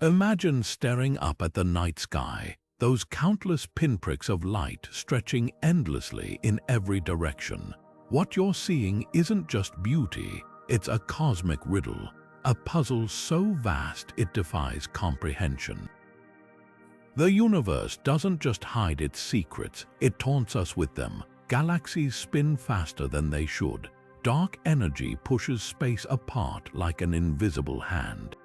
Imagine staring up at the night sky, those countless pinpricks of light stretching endlessly in every direction. What you're seeing isn't just beauty, it's a cosmic riddle, a puzzle so vast it defies comprehension. The universe doesn't just hide its secrets, it taunts us with them. Galaxies spin faster than they should. Dark energy pushes space apart like an invisible hand.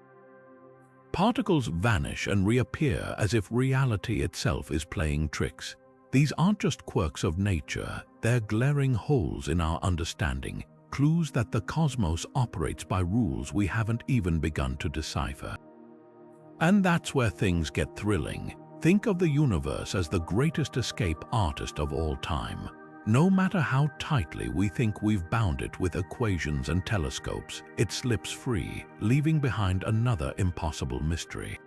Particles vanish and reappear as if reality itself is playing tricks. These aren't just quirks of nature, they're glaring holes in our understanding, clues that the cosmos operates by rules we haven't even begun to decipher. And that's where things get thrilling. Think of the universe as the greatest escape artist of all time. No matter how tightly we think we've bound it with equations and telescopes, it slips free, leaving behind another impossible mystery.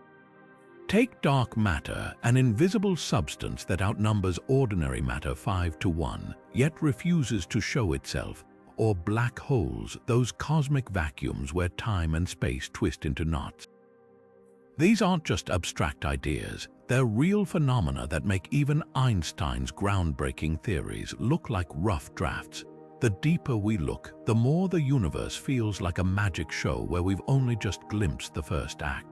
Take dark matter, an invisible substance that outnumbers ordinary matter 5 to 1, yet refuses to show itself, or black holes, those cosmic vacuums where time and space twist into knots. These aren't just abstract ideas, they're real phenomena that make even Einstein's groundbreaking theories look like rough drafts. The deeper we look, the more the universe feels like a magic show where we've only just glimpsed the first act.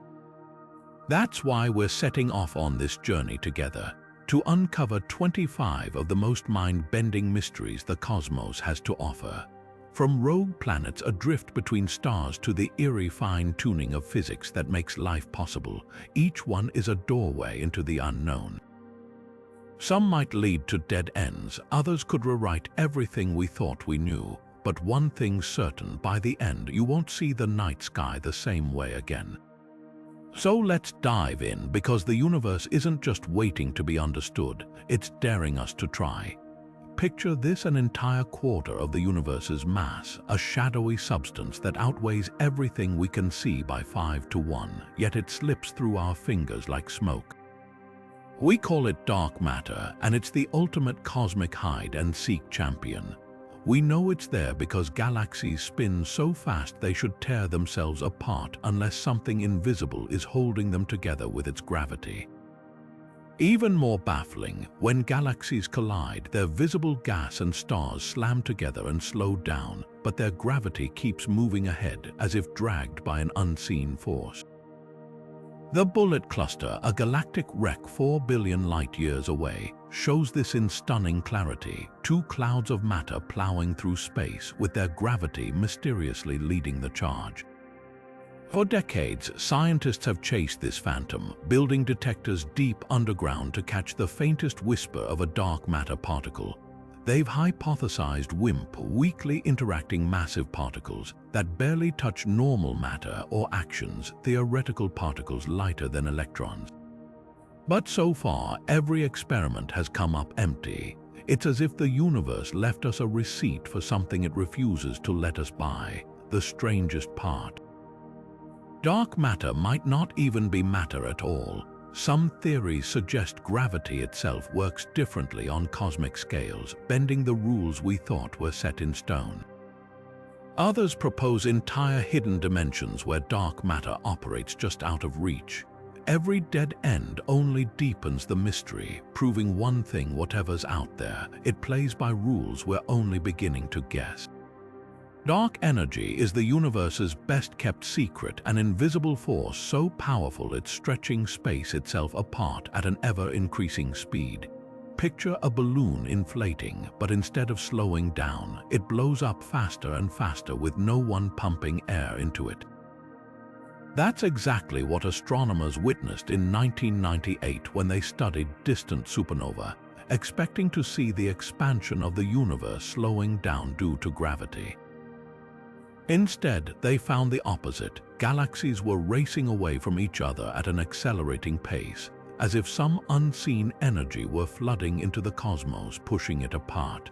That's why we're setting off on this journey together, to uncover 25 of the most mind-bending mysteries the cosmos has to offer. From rogue planets adrift between stars to the eerie fine-tuning of physics that makes life possible, each one is a doorway into the unknown. Some might lead to dead ends, others could rewrite everything we thought we knew. But one thing's certain, by the end you won't see the night sky the same way again. So let's dive in, because the universe isn't just waiting to be understood, it's daring us to try. Picture this: an entire quarter of the universe's mass, a shadowy substance that outweighs everything we can see by 5 to 1, yet it slips through our fingers like smoke. We call it dark matter, and it's the ultimate cosmic hide-and-seek champion. We know it's there because galaxies spin so fast they should tear themselves apart unless something invisible is holding them together with its gravity. Even more baffling, when galaxies collide, their visible gas and stars slam together and slow down, but their gravity keeps moving ahead as if dragged by an unseen force. The Bullet Cluster, a galactic wreck 4 billion light-years away, shows this in stunning clarity: two clouds of matter plowing through space, with their gravity mysteriously leading the charge. For decades, scientists have chased this phantom, building detectors deep underground to catch the faintest whisper of a dark matter particle. They've hypothesized WIMP, weakly interacting massive particles that barely touch normal matter, or actions, theoretical particles lighter than electrons. But so far, every experiment has come up empty. It's as if the universe left us a receipt for something it refuses to let us buy. The strangest part: dark matter might not even be matter at all. Some theories suggest gravity itself works differently on cosmic scales, bending the rules we thought were set in stone. Others propose entire hidden dimensions where dark matter operates just out of reach. Every dead end only deepens the mystery, proving one thing: whatever's out there, it plays by rules we're only beginning to guess. Dark energy is the universe's best-kept secret, an invisible force so powerful it's stretching space itself apart at an ever-increasing speed. Picture a balloon inflating, but instead of slowing down, it blows up faster and faster with no one pumping air into it. That's exactly what astronomers witnessed in 1998 when they studied distant supernova, expecting to see the expansion of the universe slowing down due to gravity. Instead, they found the opposite. Galaxies were racing away from each other at an accelerating pace, as if some unseen energy were flooding into the cosmos, pushing it apart.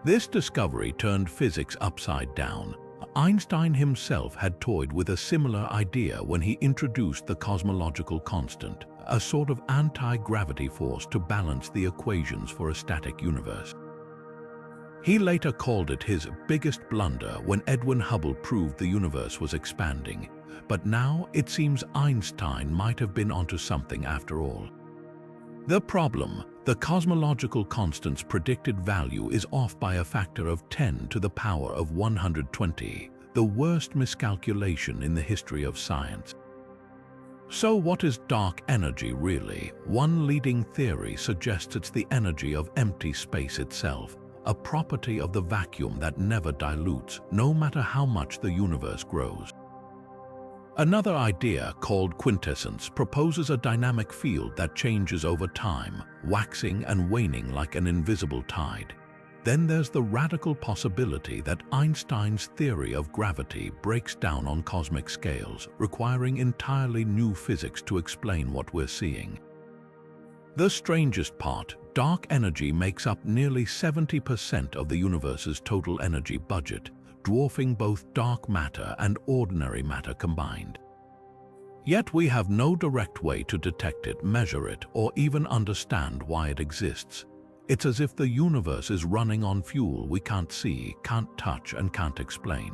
This discovery turned physics upside down. Einstein himself had toyed with a similar idea when he introduced the cosmological constant, a sort of anti-gravity force to balance the equations for a static universe. He later called it his biggest blunder when Edwin Hubble proved the universe was expanding. but now it seems Einstein might have been onto something after all. The problem: the cosmological constant's predicted value is off by a factor of 10 to the power of 120, the worst miscalculation in the history of science. So what is dark energy really? One leading theory suggests it's the energy of empty space itself, a property of the vacuum that never dilutes, no matter how much the universe grows. Another idea, called quintessence, proposes a dynamic field that changes over time, waxing and waning like an invisible tide. Then there's the radical possibility that Einstein's theory of gravity breaks down on cosmic scales, requiring entirely new physics to explain what we're seeing. The strangest part: dark energy makes up nearly 70% of the universe's total energy budget, dwarfing both dark matter and ordinary matter combined. Yet we have no direct way to detect it, measure it, or even understand why it exists. It's as if the universe is running on fuel we can't see, can't touch, and can't explain.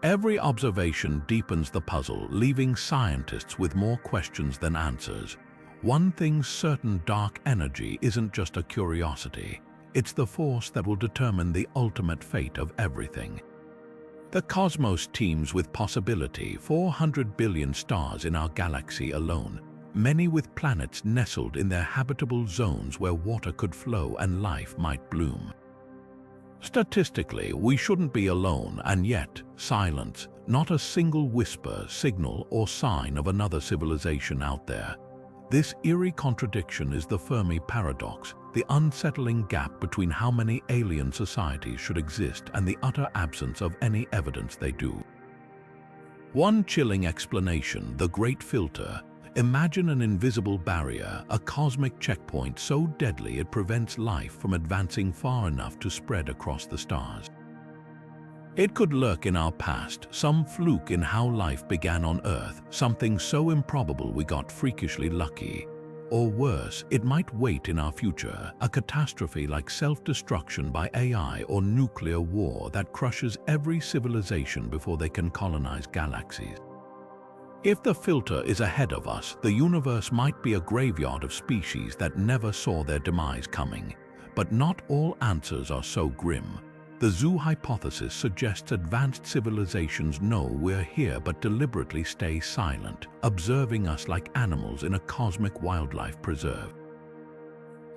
Every observation deepens the puzzle, leaving scientists with more questions than answers. One thing's certain: dark energy isn't just a curiosity. It's the force that will determine the ultimate fate of everything. The cosmos teems with possibility: 400 billion stars in our galaxy alone, many with planets nestled in their habitable zones where water could flow and life might bloom. Statistically, we shouldn't be alone, and yet, silence, not a single whisper, signal, or sign of another civilization out there. This eerie contradiction is the Fermi Paradox, the unsettling gap between how many alien societies should exist and the utter absence of any evidence they do. One chilling explanation: the Great Filter. Imagine an invisible barrier, a cosmic checkpoint so deadly it prevents life from advancing far enough to spread across the stars. It could lurk in our past, some fluke in how life began on Earth, something so improbable we got freakishly lucky. Or worse, it might wait in our future, a catastrophe like self-destruction by AI or nuclear war that crushes every civilization before they can colonize galaxies. If the filter is ahead of us, the universe might be a graveyard of species that never saw their demise coming. But not all answers are so grim. The zoo hypothesis suggests advanced civilizations know we're here but deliberately stay silent, observing us like animals in a cosmic wildlife preserve.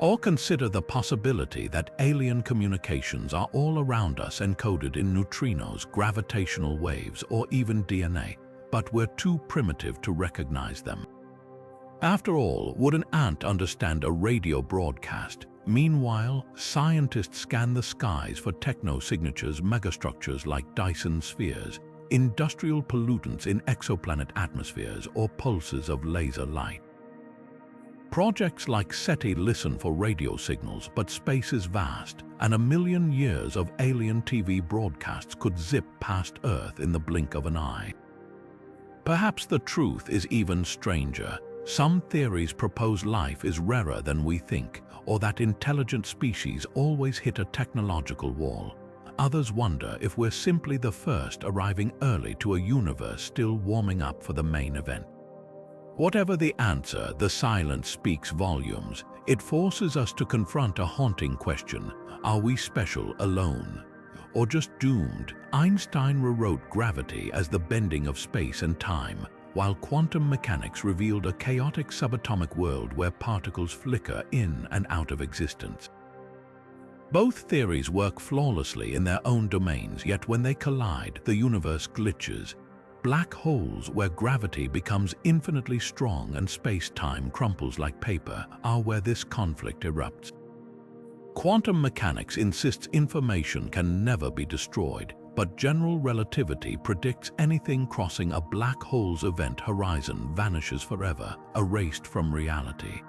Or consider the possibility that alien communications are all around us, encoded in neutrinos, gravitational waves, or even DNA. But we're too primitive to recognize them. After all, would an ant understand a radio broadcast? Meanwhile, scientists scan the skies for techno-signatures, megastructures like Dyson spheres, industrial pollutants in exoplanet atmospheres, or pulses of laser light. Projects like SETI listen for radio signals, but space is vast, and 1,000,000 years of alien TV broadcasts could zip past Earth in the blink of an eye. Perhaps the truth is even stranger. Some theories propose life is rarer than we think, or that intelligent species always hit a technological wall. Others wonder if we're simply the first, arriving early to a universe still warming up for the main event. Whatever the answer, the silence speaks volumes. It forces us to confront a haunting question: are we special, alone, or just doomed? Einstein rewrote gravity as the bending of space and time, while quantum mechanics revealed a chaotic subatomic world where particles flicker in and out of existence. Both theories work flawlessly in their own domains, yet when they collide, the universe glitches. Black holes, where gravity becomes infinitely strong and space-time crumples like paper, are where this conflict erupts. Quantum mechanics insists information can never be destroyed, but general relativity predicts anything crossing a black hole's event horizon vanishes forever, erased from reality.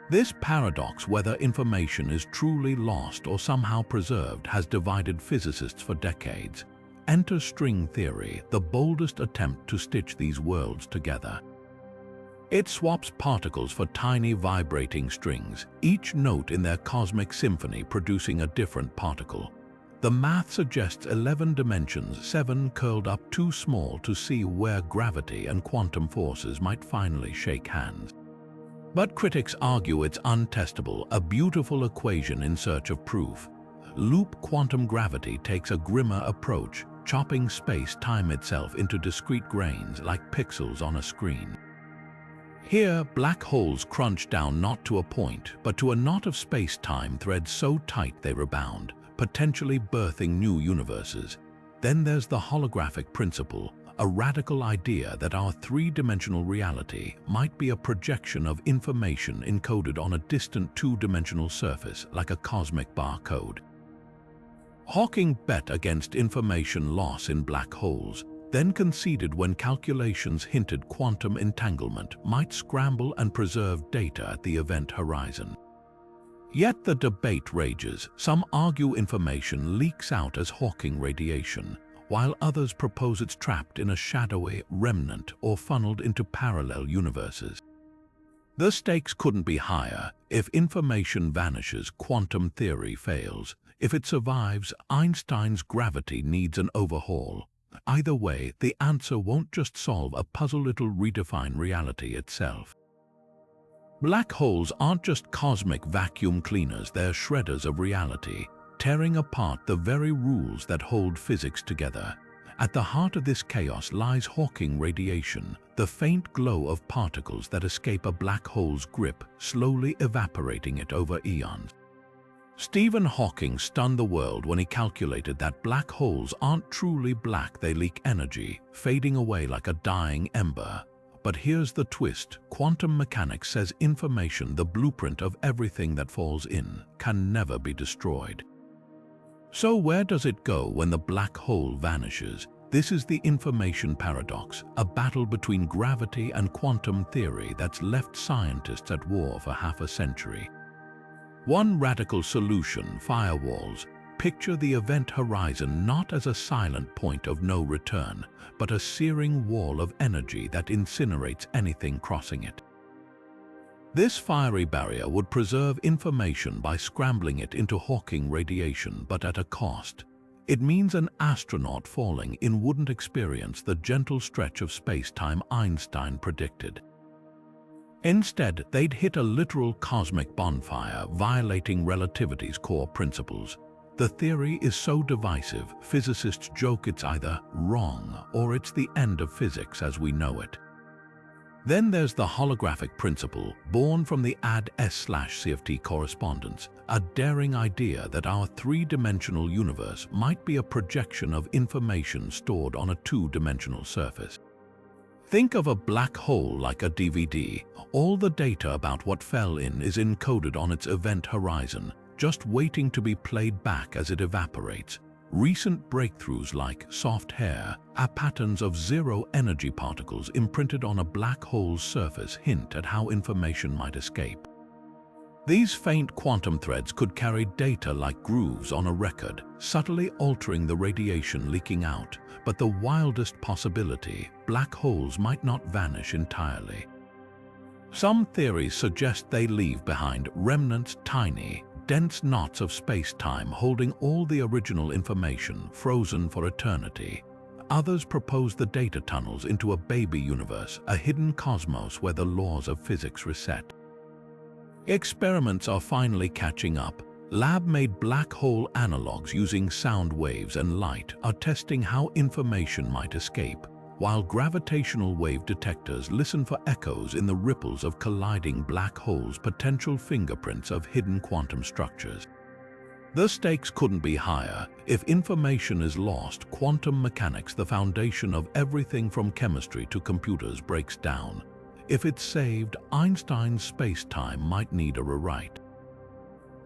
This paradox, whether information is truly lost or somehow preserved, has divided physicists for decades. Enter string theory, the boldest attempt to stitch these worlds together. It swaps particles for tiny vibrating strings, each note in their cosmic symphony producing a different particle. The math suggests 11 dimensions, 7 curled up too small to see where gravity and quantum forces might finally shake hands. But critics argue it's untestable, a beautiful equation in search of proof. Loop quantum gravity takes a grimmer approach, chopping space-time itself into discrete grains like pixels on a screen. Here, black holes crunch down not to a point, but to a knot of space-time threads so tight they rebound, potentially birthing new universes. Then there's the holographic principle, a radical idea that our three-dimensional reality might be a projection of information encoded on a distant two-dimensional surface like a cosmic barcode. Hawking bet against information loss in black holes, then conceded when calculations hinted quantum entanglement might scramble and preserve data at the event horizon. Yet the debate rages. Some argue information leaks out as Hawking radiation, while others propose it's trapped in a shadowy remnant or funneled into parallel universes. The stakes couldn't be higher. If information vanishes, quantum theory fails. If it survives, Einstein's gravity needs an overhaul. Either way, the answer won't just solve a puzzle, it'll redefine reality itself. Black holes aren't just cosmic vacuum cleaners, they're shredders of reality, tearing apart the very rules that hold physics together. At the heart of this chaos lies Hawking radiation, the faint glow of particles that escape a black hole's grip, slowly evaporating it over eons. Stephen Hawking stunned the world when he calculated that black holes aren't truly black, they leak energy, fading away like a dying ember. But here's the twist. Quantum mechanics says information, the blueprint of everything that falls in, can never be destroyed. So where does it go when the black hole vanishes? This is the information paradox, a battle between gravity and quantum theory that's left scientists at war for half a century. One radical solution: firewalls. Picture the event horizon not as a silent point of no return, but a searing wall of energy that incinerates anything crossing it. This fiery barrier would preserve information by scrambling it into Hawking radiation, but at a cost. It means an astronaut falling in wouldn't experience the gentle stretch of space-time Einstein predicted. Instead, they'd hit a literal cosmic bonfire, violating relativity's core principles. The theory is so divisive, physicists joke it's either wrong or it's the end of physics as we know it. Then there's the holographic principle, born from the AD/CFT correspondence, a daring idea that our three-dimensional universe might be a projection of information stored on a two-dimensional surface. Think of a black hole like a DVD. All the data about what fell in is encoded on its event horizon, just waiting to be played back as it evaporates. Recent breakthroughs like soft hair are patterns of zero-energy particles imprinted on a black hole's surface hint at how information might escape. These faint quantum threads could carry data like grooves on a record, subtly altering the radiation leaking out. But the wildest possibility: black holes might not vanish entirely. Some theories suggest they leave behind remnants, tiny, dense knots of space-time holding all the original information, frozen for eternity. Others propose the data tunnels into a baby universe, a hidden cosmos where the laws of physics reset. Experiments are finally catching up. Lab-made black hole analogs using sound waves and light are testing how information might escape, while gravitational wave detectors listen for echoes in the ripples of colliding black holes, potential fingerprints of hidden quantum structures. The stakes couldn't be higher. If information is lost, quantum mechanics, the foundation of everything from chemistry to computers, breaks down. If it's saved, Einstein's space-time might need a rewrite.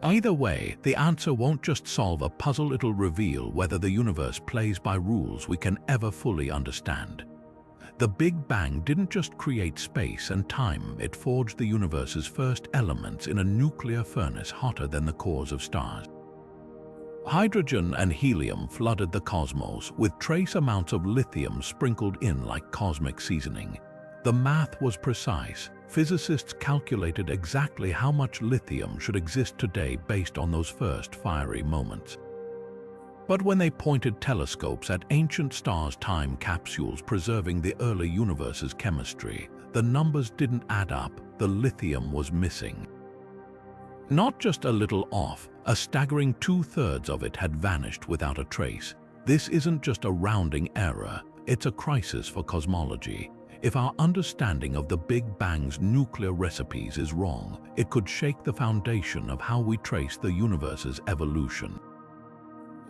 Either way, the answer won't just solve a puzzle, it'll reveal whether the universe plays by rules we can ever fully understand. The Big Bang didn't just create space and time, it forged the universe's first elements in a nuclear furnace hotter than the cores of stars. Hydrogen and helium flooded the cosmos, with trace amounts of lithium sprinkled in like cosmic seasoning. The math was precise. Physicists calculated exactly how much lithium should exist today based on those first fiery moments. But when they pointed telescopes at ancient stars' time capsules preserving the early universe's chemistry, the numbers didn't add up. The lithium was missing. Not just a little off, a staggering 2/3 of it had vanished without a trace. This isn't just a rounding error, it's a crisis for cosmology. If our understanding of the Big Bang's nuclear recipes is wrong, it could shake the foundation of how we trace the universe's evolution.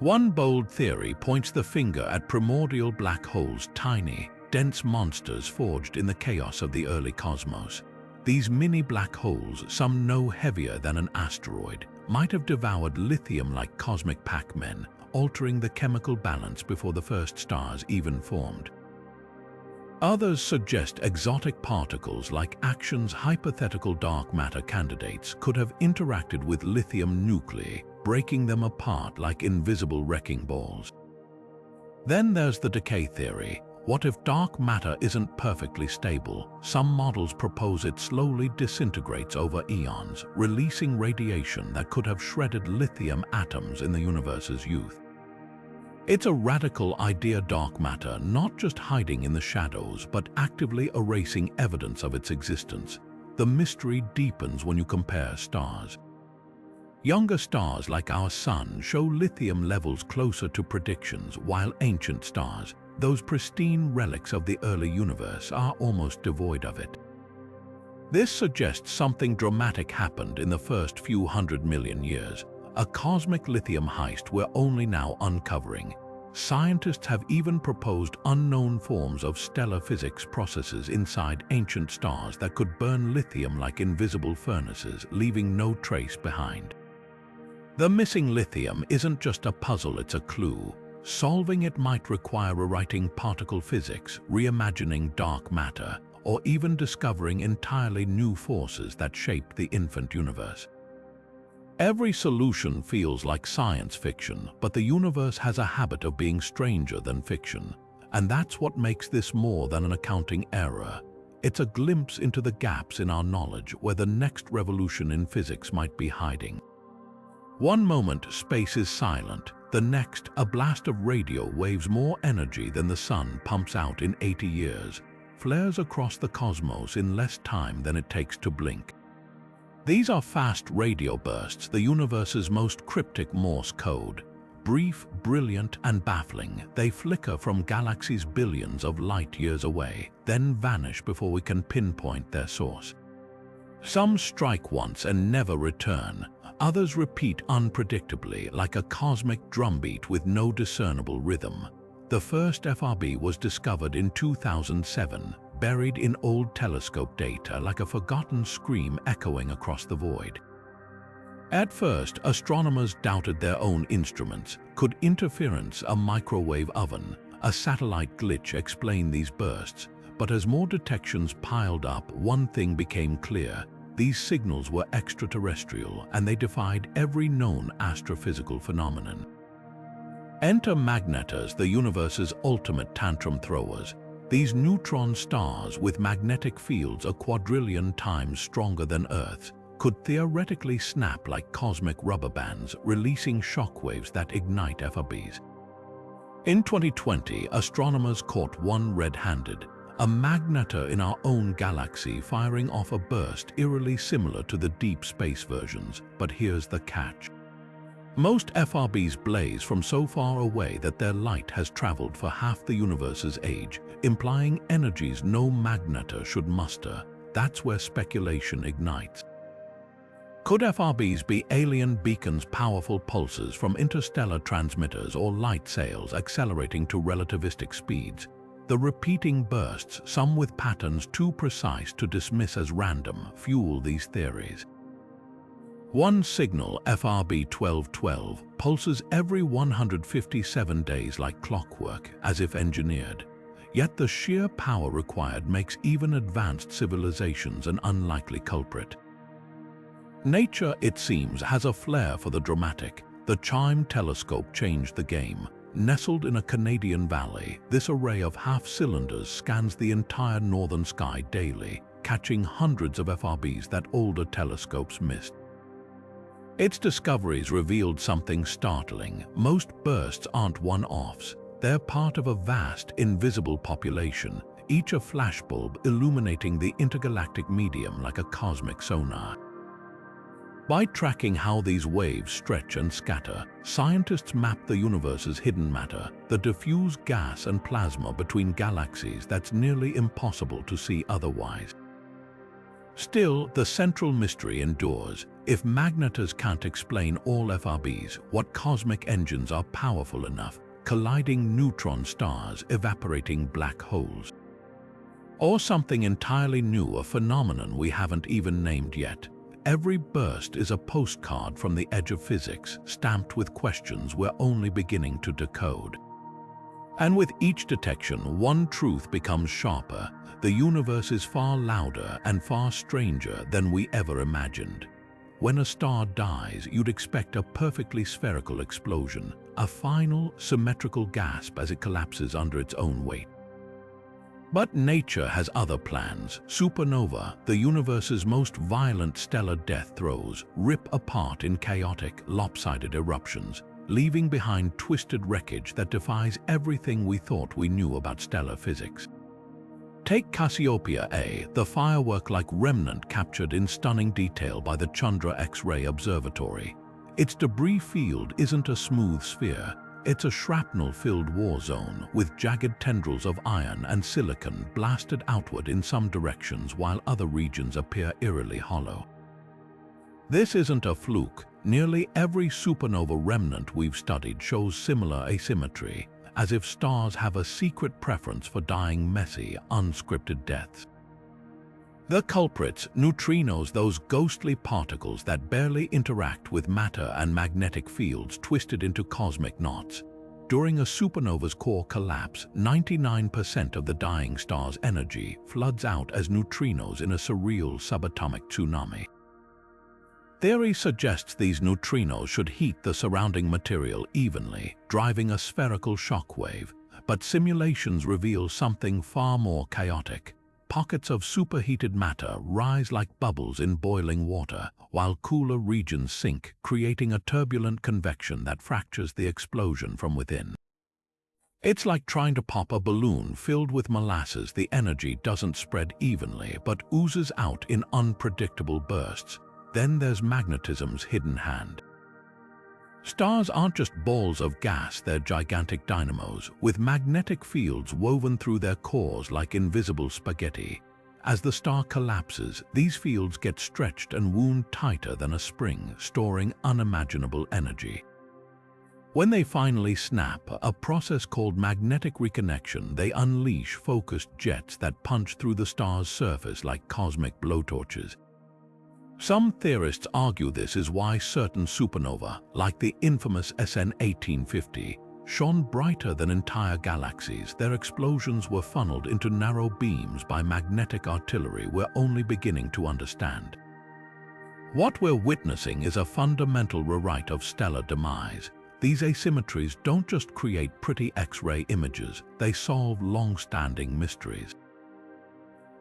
One bold theory points the finger at primordial black holes, tiny, dense monsters forged in the chaos of the early cosmos. These mini black holes, some no heavier than an asteroid, might have devoured lithium like cosmic Pac-Men, altering the chemical balance before the first stars even formed. Others suggest exotic particles like Action's hypothetical dark matter candidates could have interacted with lithium nuclei, breaking them apart like invisible wrecking balls. Then there's the decay theory. What if dark matter isn't perfectly stable? Some models propose it slowly disintegrates over eons, releasing radiation that could have shredded lithium atoms in the universe's youth. It's a radical idea, dark matter not just hiding in the shadows, but actively erasing evidence of its existence. The mystery deepens when you compare stars. Younger stars like our Sun show lithium levels closer to predictions, while ancient stars, those pristine relics of the early universe, are almost devoid of it. This suggests something dramatic happened in the first few 100 million years. A cosmic lithium heist we're only now uncovering. Scientists have even proposed unknown forms of stellar physics processes inside ancient stars that could burn lithium like invisible furnaces, leaving no trace behind. The missing lithium isn't just a puzzle, it's a clue. Solving it might require rewriting particle physics, reimagining dark matter, or even discovering entirely new forces that shape the infant universe. Every solution feels like science fiction, but the universe has a habit of being stranger than fiction. And that's what makes this more than an accounting error. It's a glimpse into the gaps in our knowledge where the next revolution in physics might be hiding. One moment, space is silent. The next, a blast of radio waves more energy than the sun pumps out in 80 years, flares across the cosmos in less time than it takes to blink. These are fast radio bursts, the universe's most cryptic Morse code. Brief, brilliant, and baffling, they flicker from galaxies billions of light years away, then vanish before we can pinpoint their source. Some strike once and never return. Others repeat unpredictably, like a cosmic drumbeat with no discernible rhythm. The first FRB was discovered in 2007, buried in old telescope data like a forgotten scream echoing across the void. At first, astronomers doubted their own instruments. Could interference, a microwave oven, a satellite glitch explain these bursts? But as more detections piled up, one thing became clear. These signals were extraterrestrial, and they defied every known astrophysical phenomenon. Enter magnetars, the universe's ultimate tantrum throwers. These neutron stars with magnetic fields a quadrillion times stronger than Earth's could theoretically snap like cosmic rubber bands, releasing shockwaves that ignite FRBs. In 2020, astronomers caught one red-handed, a magnetar in our own galaxy firing off a burst eerily similar to the deep space versions. But here's the catch. Most FRBs blaze from so far away that their light has traveled for half the universe's age, implying energies no magnetar should muster. That's where speculation ignites. Could FRBs be alien beacons, powerful pulses from interstellar transmitters, or light sails accelerating to relativistic speeds? The repeating bursts, some with patterns too precise to dismiss as random, fuel these theories. One signal, FRB 1212, pulses every 157 days like clockwork, as if engineered. Yet the sheer power required makes even advanced civilizations an unlikely culprit. Nature, it seems, has a flair for the dramatic. The CHIME telescope changed the game. Nestled in a Canadian valley, this array of half-cylinders scans the entire northern sky daily, catching hundreds of FRBs that older telescopes missed. Its discoveries revealed something startling. Most bursts aren't one-offs. They're part of a vast, invisible population, each a flashbulb illuminating the intergalactic medium like a cosmic sonar. By tracking how these waves stretch and scatter, scientists map the universe's hidden matter, the diffuse gas and plasma between galaxies that's nearly impossible to see otherwise. Still, the central mystery endures. If magnetars can't explain all FRBs, what cosmic engines are powerful enough, colliding neutron stars, evaporating black holes? Or something entirely new, a phenomenon we haven't even named yet. Every burst is a postcard from the edge of physics, stamped with questions we're only beginning to decode. And with each detection, one truth becomes sharper. The universe is far louder and far stranger than we ever imagined. When a star dies, you'd expect a perfectly spherical explosion, a final, symmetrical gasp as it collapses under its own weight. But nature has other plans. Supernova, the universe's most violent stellar death throes, rip apart in chaotic, lopsided eruptions, leaving behind twisted wreckage that defies everything we thought we knew about stellar physics. Take Cassiopeia A, the firework-like remnant captured in stunning detail by the Chandra X-ray Observatory. Its debris field isn't a smooth sphere. It's a shrapnel-filled war zone with jagged tendrils of iron and silicon blasted outward in some directions while other regions appear eerily hollow. This isn't a fluke. Nearly every supernova remnant we've studied shows similar asymmetry, as if stars have a secret preference for dying messy, unscripted deaths. The culprits, neutrinos, those ghostly particles that barely interact with matter and magnetic fields twisted into cosmic knots. During a supernova's core collapse, 99% of the dying star's energy floods out as neutrinos in a surreal subatomic tsunami. Theory suggests these neutrinos should heat the surrounding material evenly, driving a spherical shockwave, but simulations reveal something far more chaotic. Pockets of superheated matter rise like bubbles in boiling water, while cooler regions sink, creating a turbulent convection that fractures the explosion from within. It's like trying to pop a balloon filled with molasses. The energy doesn't spread evenly, but oozes out in unpredictable bursts. Then there's magnetism's hidden hand. Stars aren't just balls of gas, they're gigantic dynamos, with magnetic fields woven through their cores like invisible spaghetti. As the star collapses, these fields get stretched and wound tighter than a spring, storing unimaginable energy. When they finally snap, a process called magnetic reconnection, they unleash focused jets that punch through the star's surface like cosmic blowtorches. Some theorists argue this is why certain supernova, like the infamous SN 1850, shone brighter than entire galaxies. Their explosions were funneled into narrow beams by magnetic artillery we're only beginning to understand. What we're witnessing is a fundamental rewrite of stellar demise. These asymmetries don't just create pretty X-ray images, they solve long-standing mysteries.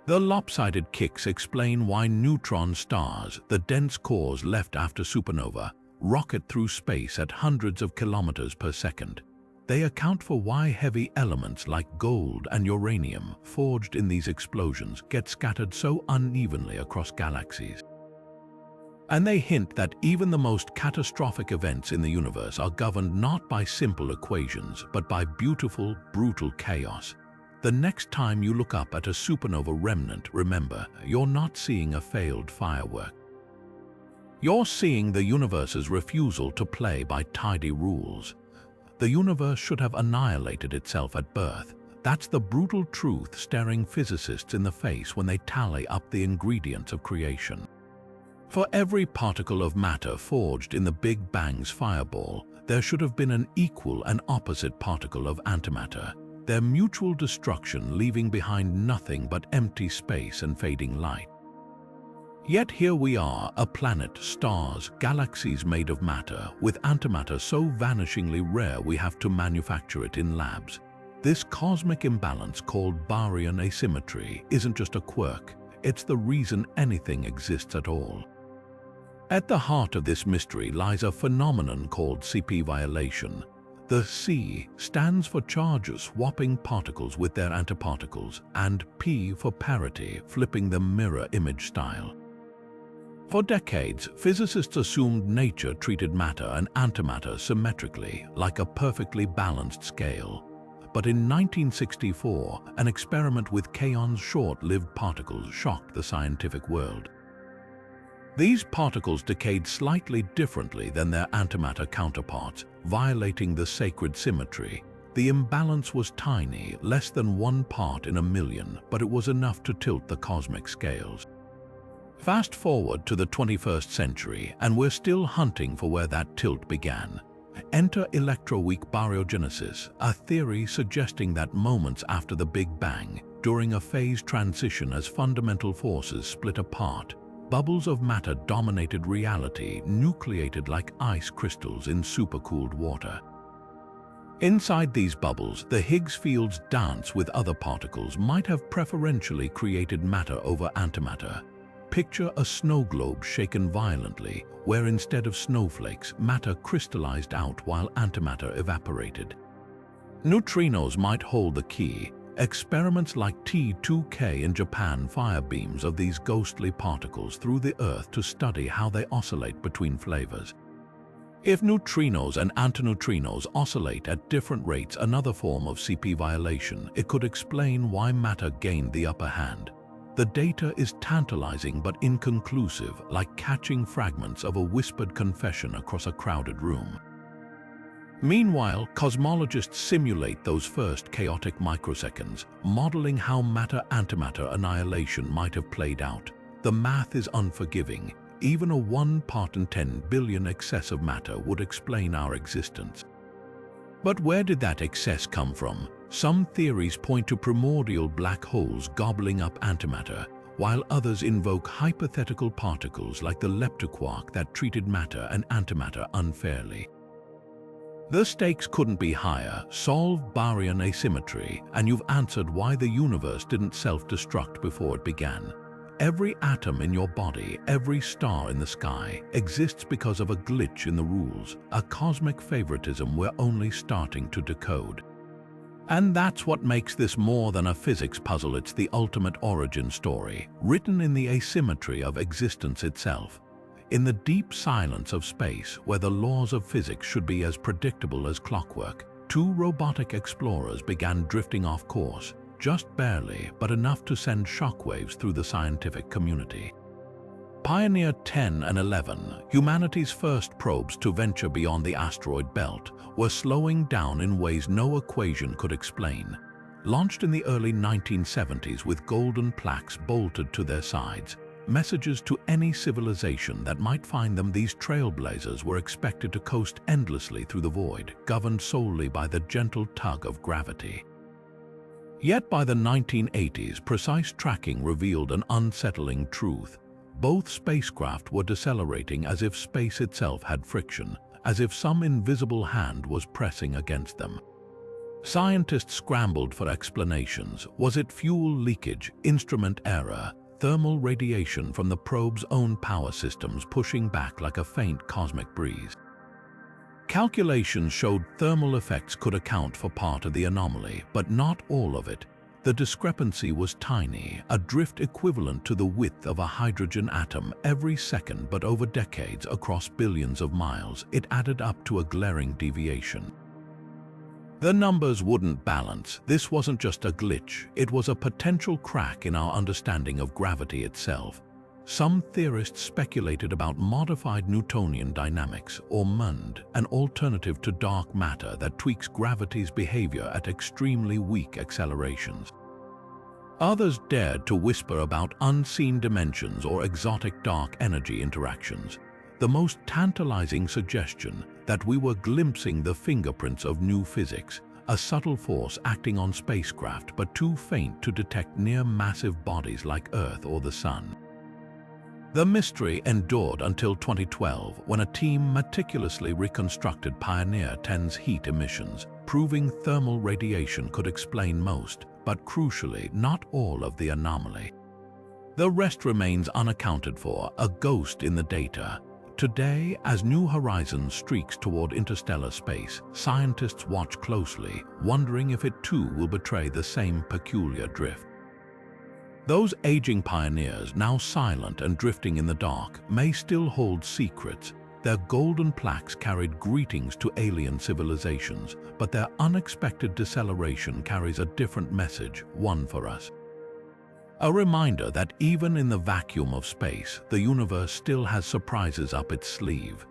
The lopsided kicks explain why neutron stars, the dense cores left after supernova, rocket through space at hundreds of kilometers per second. They account for why heavy elements like gold and uranium, forged in these explosions, get scattered so unevenly across galaxies. And they hint that even the most catastrophic events in the universe are governed not by simple equations, but by beautiful, brutal chaos. The next time you look up at a supernova remnant, remember, you're not seeing a failed firework. You're seeing the universe's refusal to play by tidy rules. The universe should have annihilated itself at birth. That's the brutal truth staring physicists in the face when they tally up the ingredients of creation. For every particle of matter forged in the Big Bang's fireball, there should have been an equal and opposite particle of antimatter. Their mutual destruction leaving behind nothing but empty space and fading light. Yet here we are, a planet, stars, galaxies made of matter, with antimatter so vanishingly rare we have to manufacture it in labs. This cosmic imbalance called baryon asymmetry isn't just a quirk, it's the reason anything exists at all. At the heart of this mystery lies a phenomenon called CP violation. The C stands for charges swapping particles with their antiparticles, and P for parity, flipping them mirror image style. For decades, physicists assumed nature treated matter and antimatter symmetrically, like a perfectly balanced scale. But in 1964, an experiment with kaon's short-lived particles shocked the scientific world. These particles decayed slightly differently than their antimatter counterparts, violating the sacred symmetry. The imbalance was tiny, less than 1 part in a million, but it was enough to tilt the cosmic scales. Fast forward to the 21st century, and we're still hunting for where that tilt began. Enter electroweak baryogenesis, a theory suggesting that moments after the Big Bang, during a phase transition as fundamental forces split apart, bubbles of matter dominated reality, nucleated like ice crystals in supercooled water. Inside these bubbles, the Higgs fields dance with other particles might have preferentially created matter over antimatter. Picture a snow globe shaken violently, where instead of snowflakes, matter crystallized out while antimatter evaporated. Neutrinos might hold the key. Experiments like T2K in Japan fire beams of these ghostly particles through the Earth to study how they oscillate between flavors. If neutrinos and antineutrinos oscillate at different rates, another form of CP violation, it could explain why matter gained the upper hand. The data is tantalizing but inconclusive, like catching fragments of a whispered confession across a crowded room. Meanwhile, cosmologists simulate those first chaotic microseconds, modeling how matter-antimatter annihilation might have played out. The math is unforgiving. Even a 1 part in 10 billion excess of matter would explain our existence. But where did that excess come from? Some theories point to primordial black holes gobbling up antimatter, while others invoke hypothetical particles like the leptoquark that treated matter and antimatter unfairly. The stakes couldn't be higher. Solve baryon asymmetry, and you've answered why the universe didn't self-destruct before it began. Every atom in your body, every star in the sky, exists because of a glitch in the rules, a cosmic favoritism we're only starting to decode. And that's what makes this more than a physics puzzle. It's the ultimate origin story, written in the asymmetry of existence itself. In the deep silence of space, where the laws of physics should be as predictable as clockwork, 2 robotic explorers began drifting off course, just barely, but enough to send shockwaves through the scientific community. Pioneer 10 and 11, humanity's first probes to venture beyond the asteroid belt, were slowing down in ways no equation could explain. Launched in the early 1970s with golden plaques bolted to their sides, messages to any civilization that might find them, these trailblazers were expected to coast endlessly through the void, governed solely by the gentle tug of gravity. Yet by the 1980s, precise tracking revealed an unsettling truth. Both spacecraft were decelerating as if space itself had friction, as if some invisible hand was pressing against them. Scientists scrambled for explanations. Was it fuel leakage, instrument error, thermal radiation from the probe's own power systems pushing back like a faint cosmic breeze? Calculations showed thermal effects could account for part of the anomaly, but not all of it. The discrepancy was tiny, a drift equivalent to the width of a hydrogen atom every second, but over decades, across billions of miles, it added up to a glaring deviation. The numbers wouldn't balance. This wasn't just a glitch, it was a potential crack in our understanding of gravity itself. Some theorists speculated about modified Newtonian dynamics, or MUND, an alternative to dark matter that tweaks gravity's behavior at extremely weak accelerations. Others dared to whisper about unseen dimensions or exotic dark energy interactions. The most tantalizing suggestion that we were glimpsing the fingerprints of new physics, a subtle force acting on spacecraft but too faint to detect near massive bodies like Earth or the Sun. The mystery endured until 2012, when a team meticulously reconstructed Pioneer 10's heat emissions, proving thermal radiation could explain most, but crucially, not all of the anomaly. The rest remains unaccounted for, a ghost in the data. Today, as New Horizons streaks toward interstellar space, scientists watch closely, wondering if it too will betray the same peculiar drift. Those aging pioneers, now silent and drifting in the dark, may still hold secrets. Their golden plaques carried greetings to alien civilizations, but their unexpected deceleration carries a different message, one for us. A reminder that even in the vacuum of space, the universe still has surprises up its sleeve.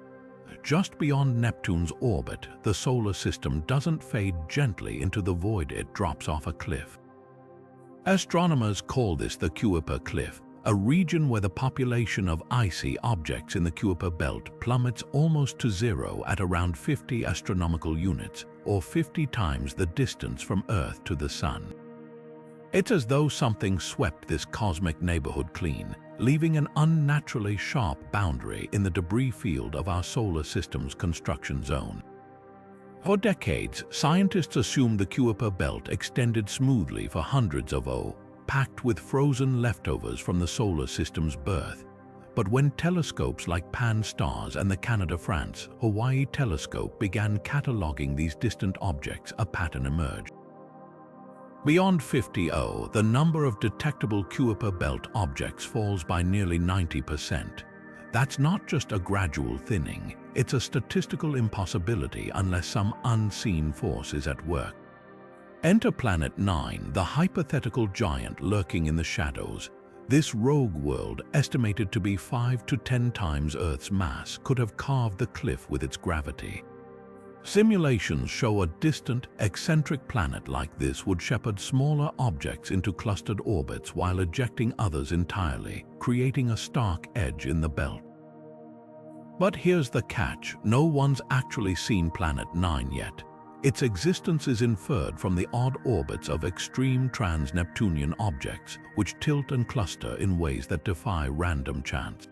Just beyond Neptune's orbit, the solar system doesn't fade gently into the void, it drops off a cliff. Astronomers call this the Kuiper Cliff, a region where the population of icy objects in the Kuiper belt plummets almost to zero at around 50 astronomical units, or 50 times the distance from Earth to the Sun. It's as though something swept this cosmic neighborhood clean, leaving an unnaturally sharp boundary in the debris field of our solar system's construction zone. For decades, scientists assumed the Kuiper belt extended smoothly for hundreds of packed with frozen leftovers from the solar system's birth. But when telescopes like Pan-STARRS and the Canada-France Hawaii telescope began cataloging these distant objects, a pattern emerged. Beyond 50, the number of detectable Kuiper belt objects falls by nearly 90%. That's not just a gradual thinning, it's a statistical impossibility unless some unseen force is at work. Enter Planet 9, the hypothetical giant lurking in the shadows. This rogue world, estimated to be 5 to 10 times Earth's mass, could have carved the cliff with its gravity. Simulations show a distant, eccentric planet like this would shepherd smaller objects into clustered orbits while ejecting others entirely, creating a stark edge in the belt. But here's the catch, no one's actually seen Planet 9 yet. Its existence is inferred from the odd orbits of extreme trans-Neptunian objects, which tilt and cluster in ways that defy random chance.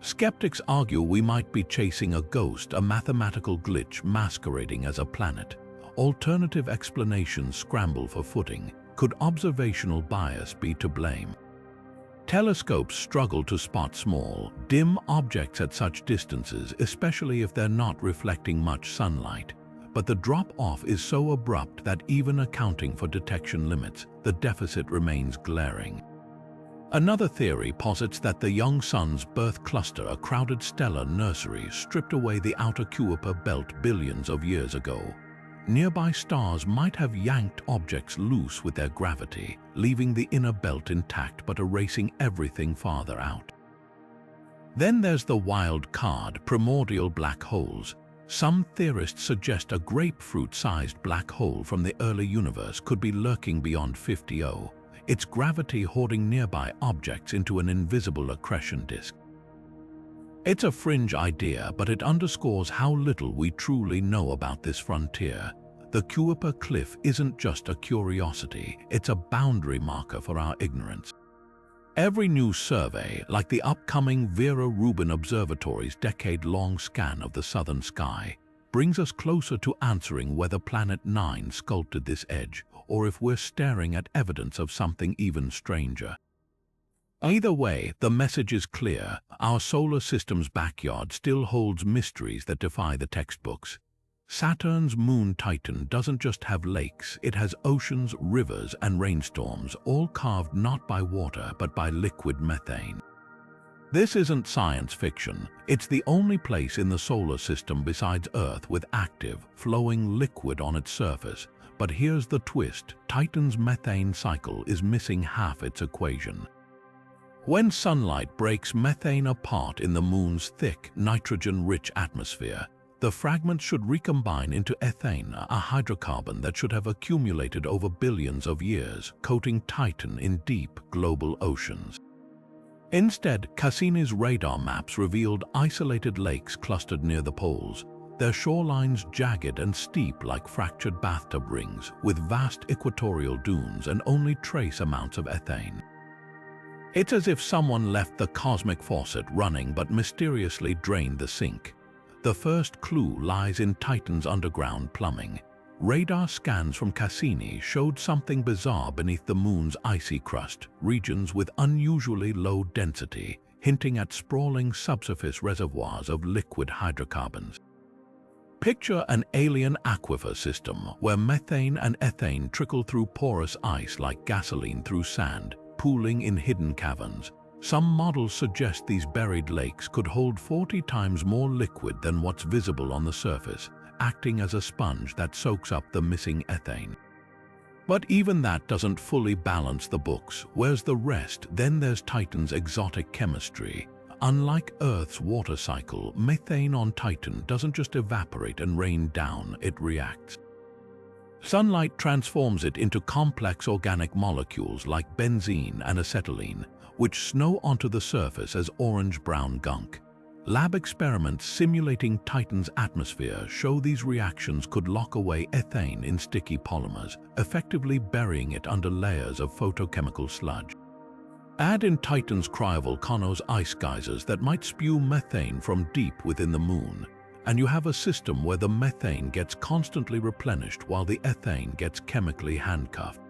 Skeptics argue we might be chasing a ghost, a mathematical glitch masquerading as a planet. Alternative explanations scramble for footing. Could observational bias be to blame? Telescopes struggle to spot small, dim objects at such distances, especially if they're not reflecting much sunlight. But the drop-off is so abrupt that even accounting for detection limits, the deficit remains glaring. Another theory posits that the young sun's birth cluster, a crowded stellar nursery, stripped away the outer Kuiper belt billions of years ago. Nearby stars might have yanked objects loose with their gravity, leaving the inner belt intact but erasing everything farther out. Then there's the wild card, primordial black holes. Some theorists suggest a grapefruit-sized black hole from the early universe could be lurking beyond 50, its gravity hoarding nearby objects into an invisible accretion disk. It's a fringe idea, but it underscores how little we truly know about this frontier. The Kuiper Cliff isn't just a curiosity, it's a boundary marker for our ignorance. Every new survey, like the upcoming Vera Rubin Observatory's decade-long scan of the southern sky, brings us closer to answering whether Planet 9 sculpted this edge, or if we're staring at evidence of something even stranger. Either way, the message is clear. Our solar system's backyard still holds mysteries that defy the textbooks. Saturn's moon Titan doesn't just have lakes, it has oceans, rivers, and rainstorms, all carved not by water but by liquid methane. This isn't science fiction. It's the only place in the solar system besides Earth with active, flowing liquid on its surface. But here's the twist, Titan's methane cycle is missing half its equation. When sunlight breaks methane apart in the moon's thick, nitrogen-rich atmosphere, the fragments should recombine into ethane, a hydrocarbon that should have accumulated over billions of years, coating Titan in deep, global oceans. Instead, Cassini's radar maps revealed isolated lakes clustered near the poles, their shorelines jagged and steep like fractured bathtub rings, with vast equatorial dunes and only trace amounts of ethane. It's as if someone left the cosmic faucet running but mysteriously drained the sink. The first clue lies in Titan's underground plumbing. Radar scans from Cassini showed something bizarre beneath the moon's icy crust, regions with unusually low density, hinting at sprawling subsurface reservoirs of liquid hydrocarbons. Picture an alien aquifer system where methane and ethane trickle through porous ice like gasoline through sand, pooling in hidden caverns. Some models suggest these buried lakes could hold 40 times more liquid than what's visible on the surface, acting as a sponge that soaks up the missing ethane. But even that doesn't fully balance the books. Where's the rest? Then there's Titan's exotic chemistry. Unlike Earth's water cycle, methane on Titan doesn't just evaporate and rain down, it reacts. Sunlight transforms it into complex organic molecules like benzene and acetylene, which snow onto the surface as orange-brown gunk. Lab experiments simulating Titan's atmosphere show these reactions could lock away ethane in sticky polymers, effectively burying it under layers of photochemical sludge. Add in Titan's cryovolcanoes ice geysers that might spew methane from deep within the moon, and you have a system where the methane gets constantly replenished while the ethane gets chemically handcuffed.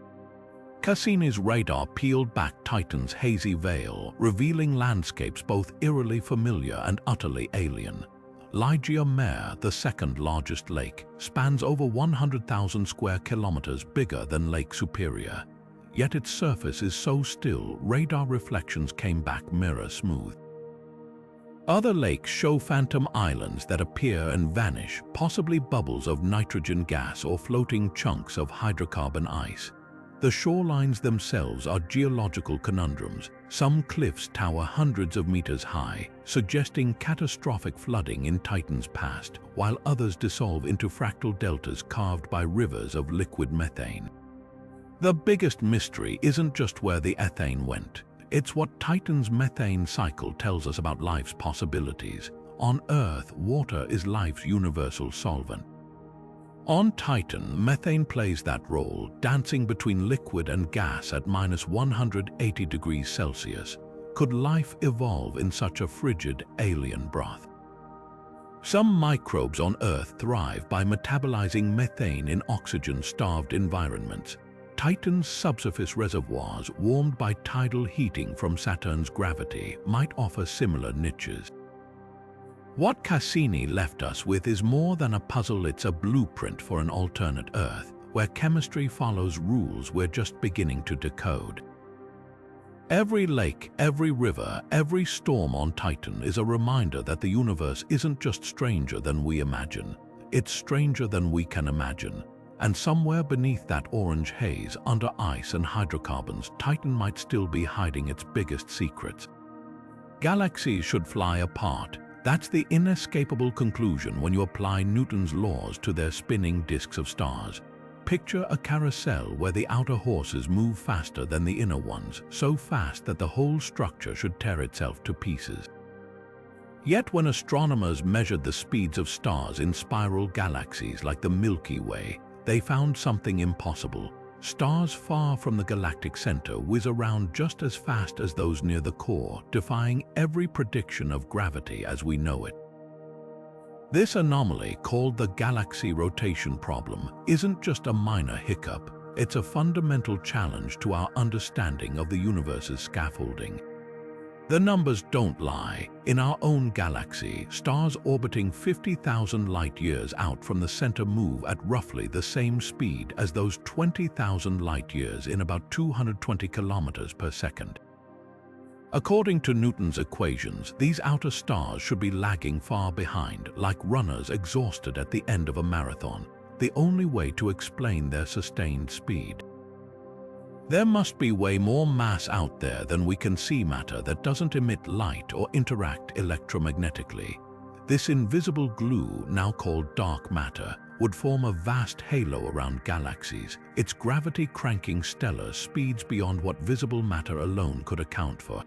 Cassini's radar peeled back Titan's hazy veil, revealing landscapes both eerily familiar and utterly alien. Ligeia Mare, the second largest lake, spans over 100,000 square kilometers, bigger than Lake Superior. Yet its surface is so still, radar reflections came back mirror smooth. Other lakes show phantom islands that appear and vanish, possibly bubbles of nitrogen gas or floating chunks of hydrocarbon ice. The shorelines themselves are geological conundrums. Some cliffs tower hundreds of meters high, suggesting catastrophic flooding in Titan's past, while others dissolve into fractal deltas carved by rivers of liquid methane. The biggest mystery isn't just where the ethane went. It's what Titan's methane cycle tells us about life's possibilities. On Earth, water is life's universal solvent. On Titan, methane plays that role, dancing between liquid and gas at -180 degrees Celsius. Could life evolve in such a frigid, alien broth? Some microbes on Earth thrive by metabolizing methane in oxygen-starved environments. Titan's subsurface reservoirs, warmed by tidal heating from Saturn's gravity, might offer similar niches. What Cassini left us with is more than a puzzle, it's a blueprint for an alternate Earth, where chemistry follows rules we're just beginning to decode. Every lake, every river, every storm on Titan is a reminder that the universe isn't just stranger than we imagine, it's stranger than we can imagine. And somewhere beneath that orange haze, under ice and hydrocarbons, Titan might still be hiding its biggest secrets. Galaxies should fly apart. That's the inescapable conclusion when you apply Newton's laws to their spinning disks of stars. Picture a carousel where the outer horses move faster than the inner ones, so fast that the whole structure should tear itself to pieces. Yet when astronomers measured the speeds of stars in spiral galaxies like the Milky Way, they found something impossible. Stars far from the galactic center whiz around just as fast as those near the core, defying every prediction of gravity as we know it. This anomaly, called the galaxy rotation problem, isn't just a minor hiccup. It's a fundamental challenge to our understanding of the universe's scaffolding. The numbers don't lie. In our own galaxy, stars orbiting 50,000 light-years out from the center move at roughly the same speed as those 20,000 light-years in about 220 kilometers per second. According to Newton's equations, these outer stars should be lagging far behind, like runners exhausted at the end of a marathon, the only way to explain their sustained speed. There must be way more mass out there than we can see, matter that doesn't emit light or interact electromagnetically. This invisible glue, now called dark matter, would form a vast halo around galaxies, its gravity cranking stellar speeds beyond what visible matter alone could account for.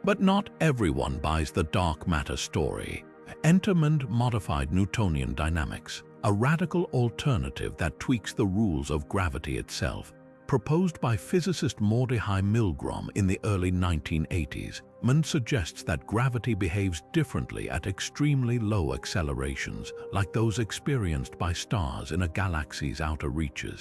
But not everyone buys the dark matter story. Enter modified Newtonian dynamics, a radical alternative that tweaks the rules of gravity itself. Proposed by physicist Mordechai Milgrom in the early 1980s, Mund suggests that gravity behaves differently at extremely low accelerations, like those experienced by stars in a galaxy's outer reaches.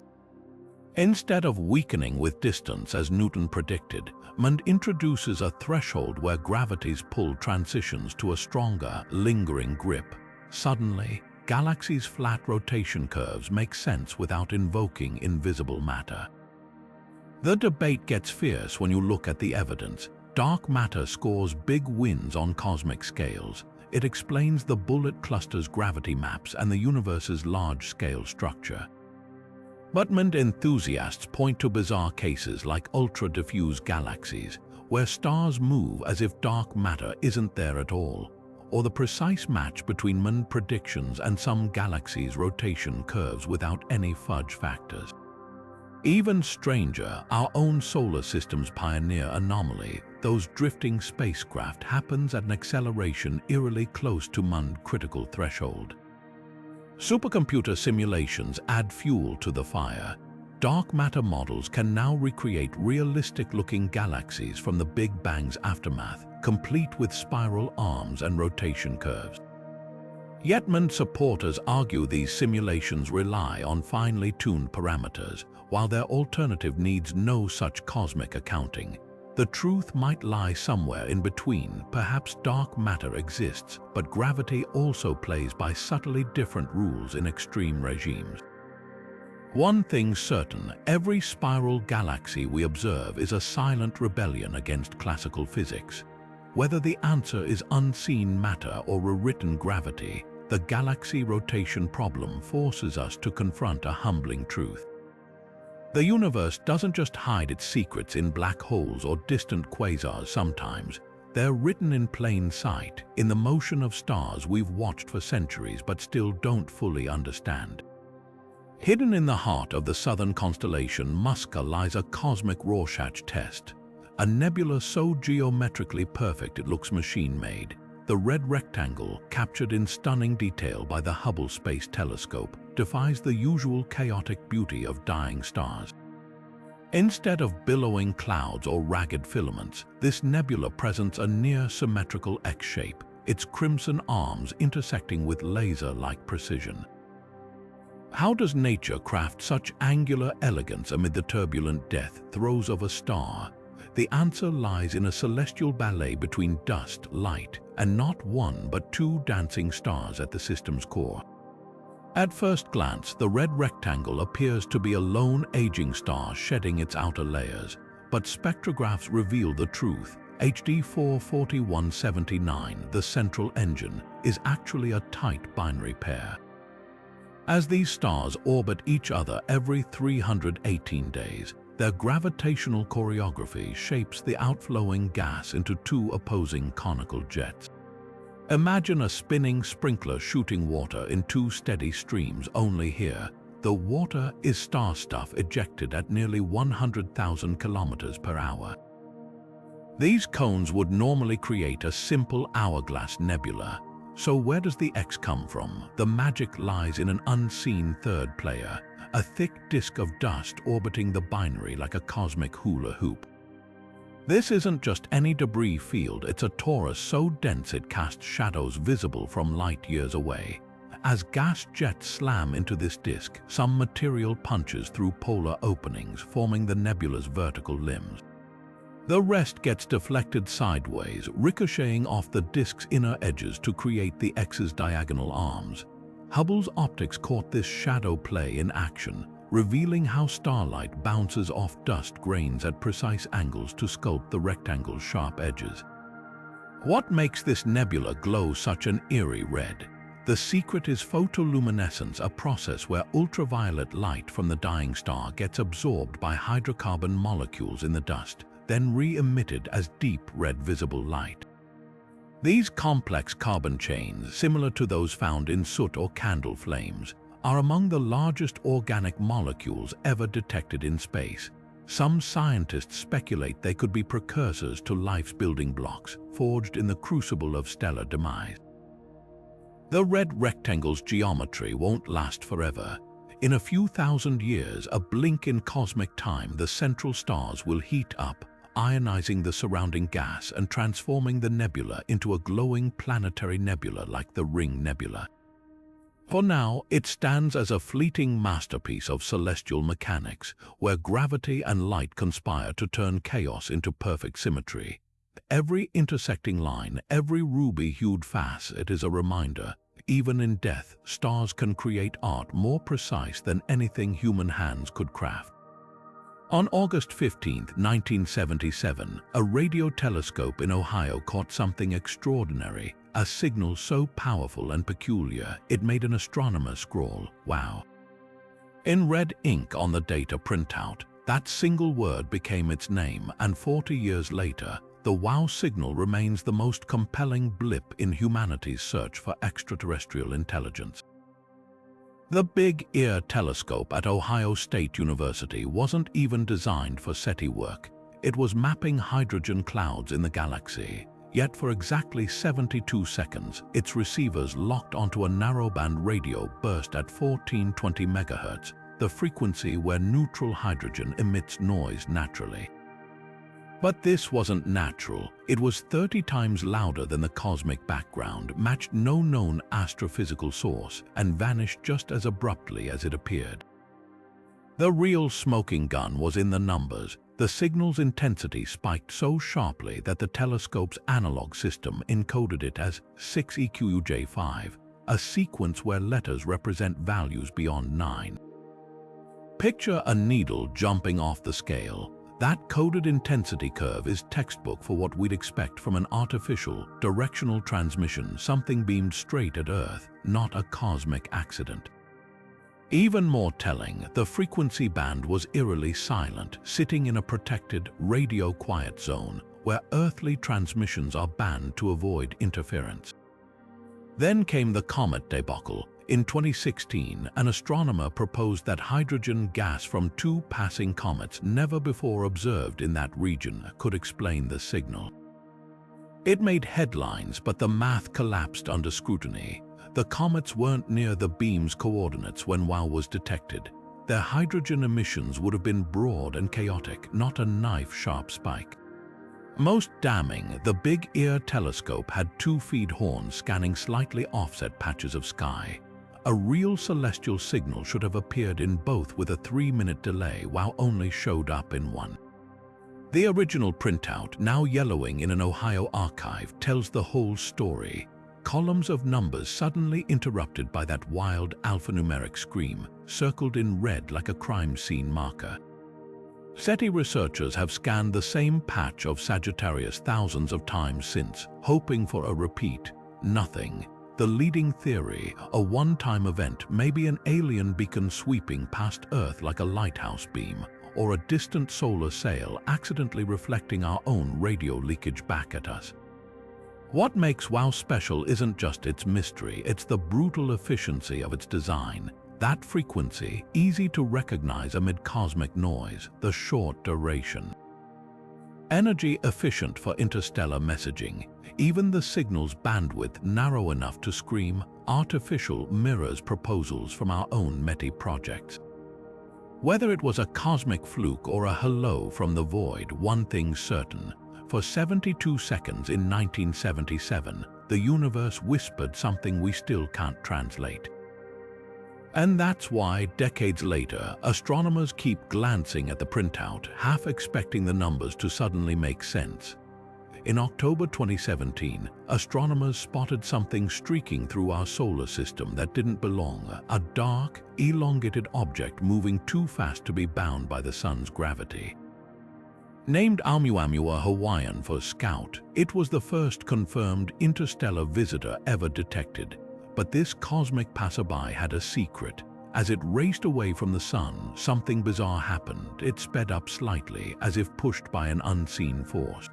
Instead of weakening with distance as Newton predicted, Mund introduces a threshold where gravity's pull transitions to a stronger, lingering grip. Suddenly, galaxies' flat rotation curves make sense without invoking invisible matter. The debate gets fierce when you look at the evidence. Dark matter scores big wins on cosmic scales. It explains the bullet cluster's gravity maps and the universe's large-scale structure. But Mund enthusiasts point to bizarre cases like ultra-diffuse galaxies, where stars move as if dark matter isn't there at all, or the precise match between Mund predictions and some galaxies' rotation curves without any fudge factors. Even stranger, our own solar system's pioneer anomaly, those drifting spacecraft, happens at an acceleration eerily close to Mund's critical threshold. Supercomputer simulations add fuel to the fire. Dark matter models can now recreate realistic-looking galaxies from the Big Bang's aftermath, complete with spiral arms and rotation curves. Yet Mund supporters argue these simulations rely on finely tuned parameters, while their alternative needs no such cosmic accounting. The truth might lie somewhere in between. Perhaps dark matter exists, but gravity also plays by subtly different rules in extreme regimes. One thing's certain, every spiral galaxy we observe is a silent rebellion against classical physics. Whether the answer is unseen matter or rewritten gravity, the galaxy rotation problem forces us to confront a humbling truth. The universe doesn't just hide its secrets in black holes or distant quasars sometimes. They're written in plain sight, in the motion of stars we've watched for centuries but still don't fully understand. Hidden in the heart of the southern constellation Musca lies a cosmic Rorschach test, a nebula so geometrically perfect it looks machine-made. The red rectangle, captured in stunning detail by the Hubble Space Telescope, defies the usual chaotic beauty of dying stars. Instead of billowing clouds or ragged filaments, this nebula presents a near-symmetrical X-shape, its crimson arms intersecting with laser-like precision. How does nature craft such angular elegance amid the turbulent death throes of a star? The answer lies in a celestial ballet between dust, light, and not one but two dancing stars at the system's core. At first glance, the red rectangle appears to be a lone aging star shedding its outer layers, but spectrographs reveal the truth. HD 44179, the central engine, is actually a tight binary pair. As these stars orbit each other every 318 days, their gravitational choreography shapes the outflowing gas into two opposing conical jets. Imagine a spinning sprinkler shooting water in two steady streams. Only here, the water is star stuff ejected at nearly 100,000 kilometers per hour. These cones would normally create a simple hourglass nebula. So where does the X come from? The magic lies in an unseen third player, a thick disk of dust orbiting the binary like a cosmic hula hoop. This isn't just any debris field, it's a torus so dense it casts shadows visible from light years away. As gas jets slam into this disk, some material punches through polar openings, forming the nebula's vertical limbs. The rest gets deflected sideways, ricocheting off the disk's inner edges to create the X's diagonal arms. Hubble's optics caught this shadow play in action, revealing how starlight bounces off dust grains at precise angles to sculpt the rectangle's sharp edges. What makes this nebula glow such an eerie red? The secret is photoluminescence, a process where ultraviolet light from the dying star gets absorbed by hydrocarbon molecules in the dust, then re-emitted as deep red visible light. These complex carbon chains, similar to those found in soot or candle flames, are among the largest organic molecules ever detected in space. Some scientists speculate they could be precursors to life's building blocks, forged in the crucible of stellar demise. The red rectangle's geometry won't last forever. In a few thousand years, a blink in cosmic time, the central stars will heat up, ionizing the surrounding gas and transforming the nebula into a glowing planetary nebula like the Ring Nebula. For now, it stands as a fleeting masterpiece of celestial mechanics, where gravity and light conspire to turn chaos into perfect symmetry. Every intersecting line, every ruby-hued facet is a reminder. Even in death, stars can create art more precise than anything human hands could craft. On August 15, 1977, a radio telescope in Ohio caught something extraordinary, a signal so powerful and peculiar it made an astronomer scrawl, "Wow." In red ink on the data printout, that single word became its name, and 40 years later, the WOW signal remains the most compelling blip in humanity's search for extraterrestrial intelligence. The Big Ear telescope at Ohio State University wasn't even designed for SETI work. It was mapping hydrogen clouds in the galaxy. Yet for exactly 72 seconds, its receivers locked onto a narrowband radio burst at 1420 MHz, the frequency where neutral hydrogen emits noise naturally. But this wasn't natural. It was 30 times louder than the cosmic background, matched no known astrophysical source, and vanished just as abruptly as it appeared. The real smoking gun was in the numbers. The signal's intensity spiked so sharply that the telescope's analog system encoded it as 6EQUJ5, a sequence where letters represent values beyond 9. Picture a needle jumping off the scale. That coded intensity curve is textbook for what we'd expect from an artificial, directional transmission, something beamed straight at Earth, not a cosmic accident. Even more telling, the frequency band was eerily silent, sitting in a protected, radio-quiet zone, where earthly transmissions are banned to avoid interference. Then came the comet debacle. In 2016, an astronomer proposed that hydrogen gas from 2 passing comets never before observed in that region could explain the signal. It made headlines, but the math collapsed under scrutiny. The comets weren't near the beam's coordinates when WOW was detected. Their hydrogen emissions would have been broad and chaotic, not a knife-sharp spike. Most damning, the Big Ear telescope had 2 feed horns scanning slightly offset patches of sky. A real celestial signal should have appeared in both with a 3-minute delay, WOW only showed up in one. The original printout, now yellowing in an Ohio archive, tells the whole story. Columns of numbers suddenly interrupted by that wild alphanumeric scream, circled in red like a crime scene marker. SETI researchers have scanned the same patch of Sagittarius thousands of times since, hoping for a repeat. Nothing. The leading theory, a one-time event, may be an alien beacon sweeping past Earth like a lighthouse beam, or a distant solar sail accidentally reflecting our own radio leakage back at us. What makes WOW special isn't just its mystery, it's the brutal efficiency of its design. That frequency, easy to recognize amid cosmic noise, the short duration. Energy efficient for interstellar messaging. Even the signal's bandwidth narrow enough to scream artificial mirrors proposals from our own METI projects. Whether it was a cosmic fluke or a hello from the void, one thing's certain. For 72 seconds in 1977, the universe whispered something we still can't translate. And that's why, decades later, astronomers keep glancing at the printout, half expecting the numbers to suddenly make sense. In October 2017, astronomers spotted something streaking through our solar system that didn't belong, a dark, elongated object moving too fast to be bound by the sun's gravity. Named Oumuamua Hawaiian for Scout, it was the first confirmed interstellar visitor ever detected. But this cosmic passerby had a secret. As it raced away from the sun, something bizarre happened. It sped up slightly, as if pushed by an unseen force.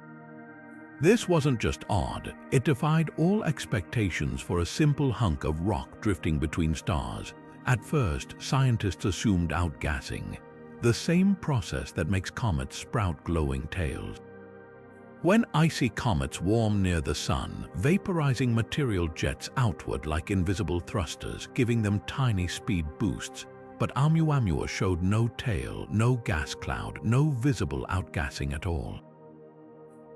This wasn't just odd, it defied all expectations for a simple hunk of rock drifting between stars. At first, scientists assumed outgassing, the same process that makes comets sprout glowing tails. When icy comets warm near the sun, vaporizing material jets outward like invisible thrusters, giving them tiny speed boosts. But Oumuamua showed no tail, no gas cloud, no visible outgassing at all.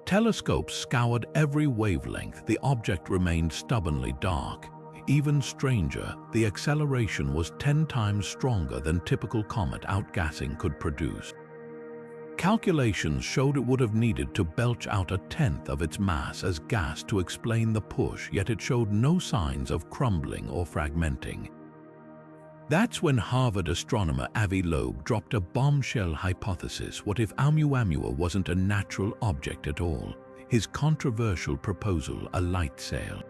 Telescopes scoured every wavelength. The object remained stubbornly dark. Even stranger, the acceleration was 10 times stronger than typical comet outgassing could produce. Calculations showed it would have needed to belch out a tenth of its mass as gas to explain the push, yet it showed no signs of crumbling or fragmenting. That's when Harvard astronomer Avi Loeb dropped a bombshell hypothesis. What if Oumuamua wasn't a natural object at all? His controversial proposal, a light sail.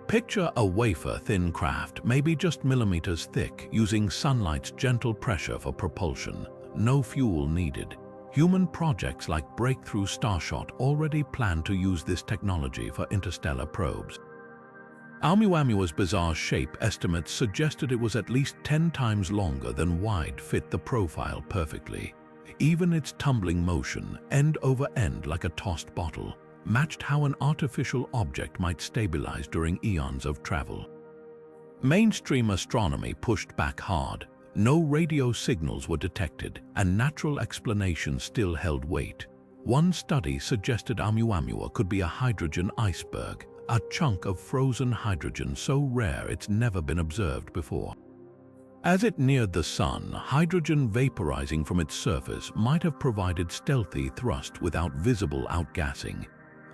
Picture a wafer-thin craft, maybe just millimeters thick, using sunlight's gentle pressure for propulsion. No fuel needed. Human projects like Breakthrough Starshot already plan to use this technology for interstellar probes. Oumuamua's bizarre shape estimates suggested it was at least 10 times longer than wide fit the profile perfectly. Even its tumbling motion, end over end like a tossed bottle, matched how an artificial object might stabilize during eons of travel. Mainstream astronomy pushed back hard. No radio signals were detected, and natural explanations still held weight. One study suggested Oumuamua could be a hydrogen iceberg, a chunk of frozen hydrogen so rare it's never been observed before. As it neared the sun, hydrogen vaporizing from its surface might have provided stealthy thrust without visible outgassing.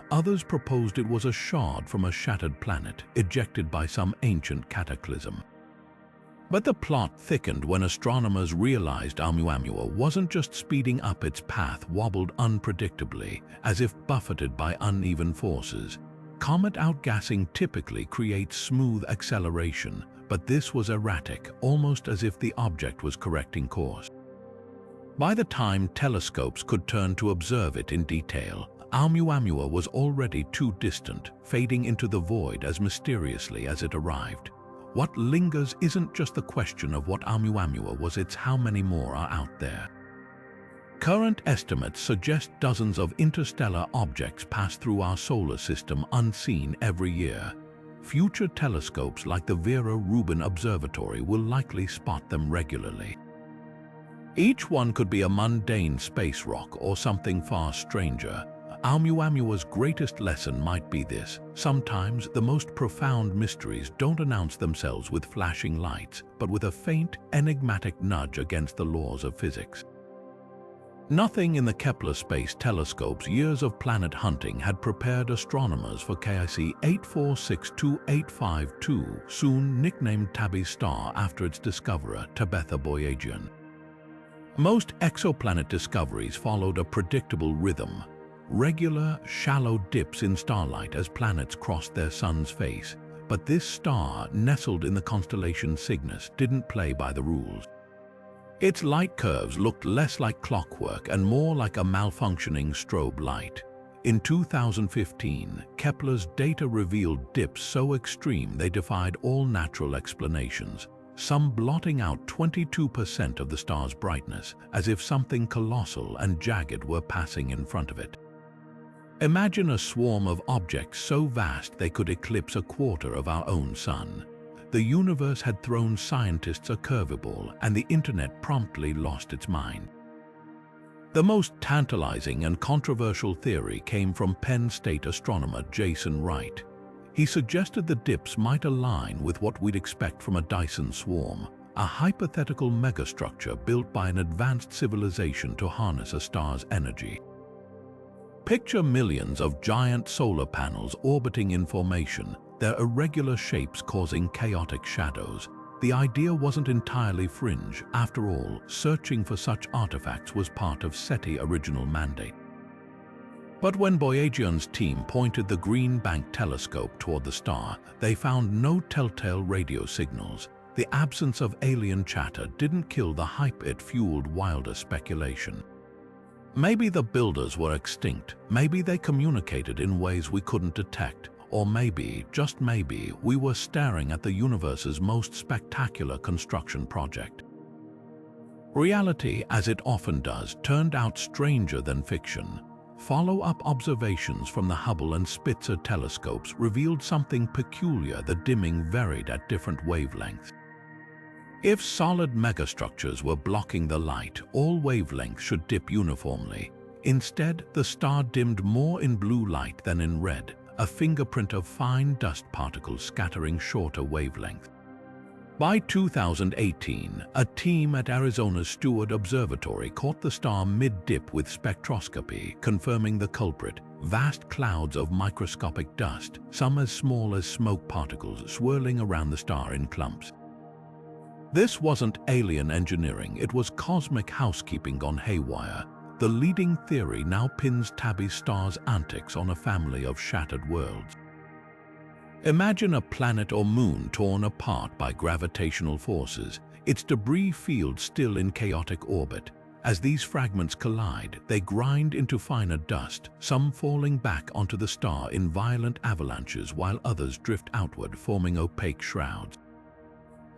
Others proposed it was a shard from a shattered planet, ejected by some ancient cataclysm. But the plot thickened when astronomers realized Oumuamua wasn't just speeding up, its path wobbled unpredictably, as if buffeted by uneven forces. Comet outgassing typically creates smooth acceleration, but this was erratic, almost as if the object was correcting course. By the time telescopes could turn to observe it in detail, Oumuamua was already too distant, fading into the void as mysteriously as it arrived. What lingers isn't just the question of what Oumuamua was, it's how many more are out there. Current estimates suggest dozens of interstellar objects pass through our solar system unseen every year. Future telescopes like the Vera Rubin Observatory will likely spot them regularly. Each one could be a mundane space rock or something far stranger. Oumuamua's greatest lesson might be this: sometimes the most profound mysteries don't announce themselves with flashing lights, but with a faint, enigmatic nudge against the laws of physics. Nothing in the Kepler Space Telescope's years of planet hunting had prepared astronomers for KIC 8462852, soon nicknamed Tabby's star after its discoverer, Tabetha Boyajian. Most exoplanet discoveries followed a predictable rhythm. Regular, shallow dips in starlight as planets crossed their sun's face. But this star, nestled in the constellation Cygnus, didn't play by the rules. Its light curves looked less like clockwork and more like a malfunctioning strobe light. In 2015, Kepler's data revealed dips so extreme they defied all natural explanations, some blotting out 22% of the star's brightness, as if something colossal and jagged were passing in front of it. Imagine a swarm of objects so vast they could eclipse a quarter of our own sun. The universe had thrown scientists a curveball, and the internet promptly lost its mind. The most tantalizing and controversial theory came from Penn State astronomer Jason Wright. He suggested the dips might align with what we'd expect from a Dyson swarm, a hypothetical megastructure built by an advanced civilization to harness a star's energy. Picture millions of giant solar panels orbiting in formation, their irregular shapes causing chaotic shadows. The idea wasn't entirely fringe. After all, searching for such artifacts was part of SETI's original mandate. But when Boyajian's team pointed the Green Bank telescope toward the star, they found no telltale radio signals. The absence of alien chatter didn't kill the hype, it fueled wilder speculation. Maybe the builders were extinct, maybe they communicated in ways we couldn't detect, or maybe, just maybe, we were staring at the universe's most spectacular construction project. Reality, as it often does, turned out stranger than fiction. Follow-up observations from the Hubble and Spitzer telescopes revealed something peculiar. The dimming varied at different wavelengths. If solid megastructures were blocking the light, all wavelengths should dip uniformly. Instead, the star dimmed more in blue light than in red, a fingerprint of fine dust particles scattering shorter wavelengths. By 2018, a team at Arizona's Steward Observatory caught the star mid-dip with spectroscopy, confirming the culprit: vast clouds of microscopic dust, some as small as smoke particles, swirling around the star in clumps. This wasn't alien engineering, it was cosmic housekeeping gone haywire. The leading theory now pins Tabby's star's antics on a family of shattered worlds. Imagine a planet or moon torn apart by gravitational forces, its debris field still in chaotic orbit. As these fragments collide, they grind into finer dust, some falling back onto the star in violent avalanches while others drift outward, forming opaque shrouds.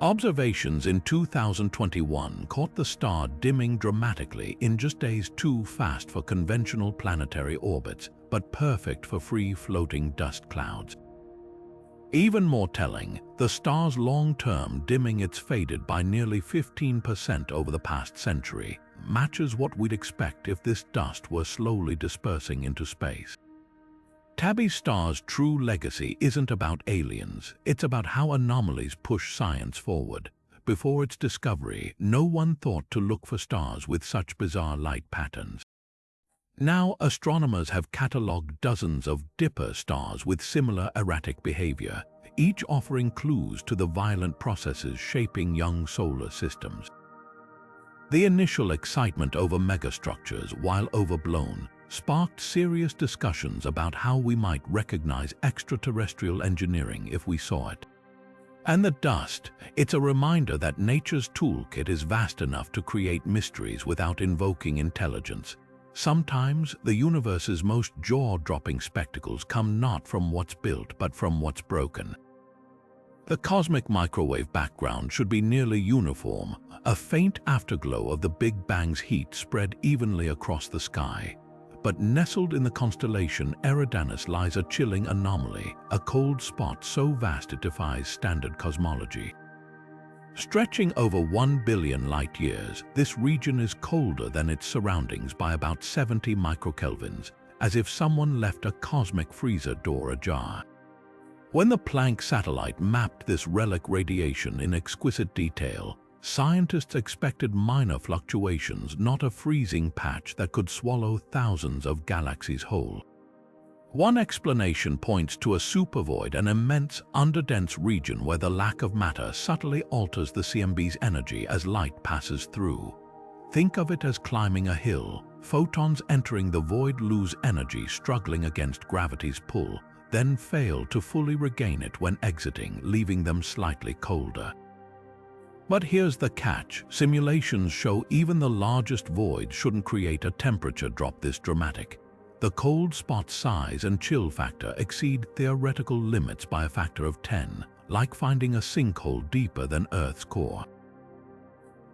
Observations in 2021 caught the star dimming dramatically in just days, too fast for conventional planetary orbits, but perfect for free-floating dust clouds. Even more telling, the star's long-term dimming, it's faded by nearly 15% over the past century, matches what we'd expect if this dust were slowly dispersing into space. Tabby's star's true legacy isn't about aliens, it's about how anomalies push science forward. Before its discovery, no one thought to look for stars with such bizarre light patterns. Now, astronomers have catalogued dozens of dipper stars with similar erratic behavior, each offering clues to the violent processes shaping young solar systems. The initial excitement over megastructures, while overblown, sparked serious discussions about how we might recognize extraterrestrial engineering if we saw it. And the dust, it's a reminder that nature's toolkit is vast enough to create mysteries without invoking intelligence. Sometimes the universe's most jaw-dropping spectacles come not from what's built but from what's broken. The cosmic microwave background should be nearly uniform, a faint afterglow of the Big Bang's heat spread evenly across the sky. But nestled in the constellation Eridanus lies a chilling anomaly, a cold spot so vast it defies standard cosmology. Stretching over 1 billion light-years, this region is colder than its surroundings by about 70 microkelvins, as if someone left a cosmic freezer door ajar. When the Planck satellite mapped this relic radiation in exquisite detail, scientists expected minor fluctuations, not a freezing patch that could swallow thousands of galaxies whole. One explanation points to a supervoid, an immense, underdense region where the lack of matter subtly alters the CMB's energy as light passes through. Think of it as climbing a hill. Photons entering the void lose energy, struggling against gravity's pull, then fail to fully regain it when exiting, leaving them slightly colder. But here's the catch. Simulations show even the largest void shouldn't create a temperature drop this dramatic. The cold spot's size and chill factor exceed theoretical limits by a factor of 10, like finding a sinkhole deeper than Earth's core.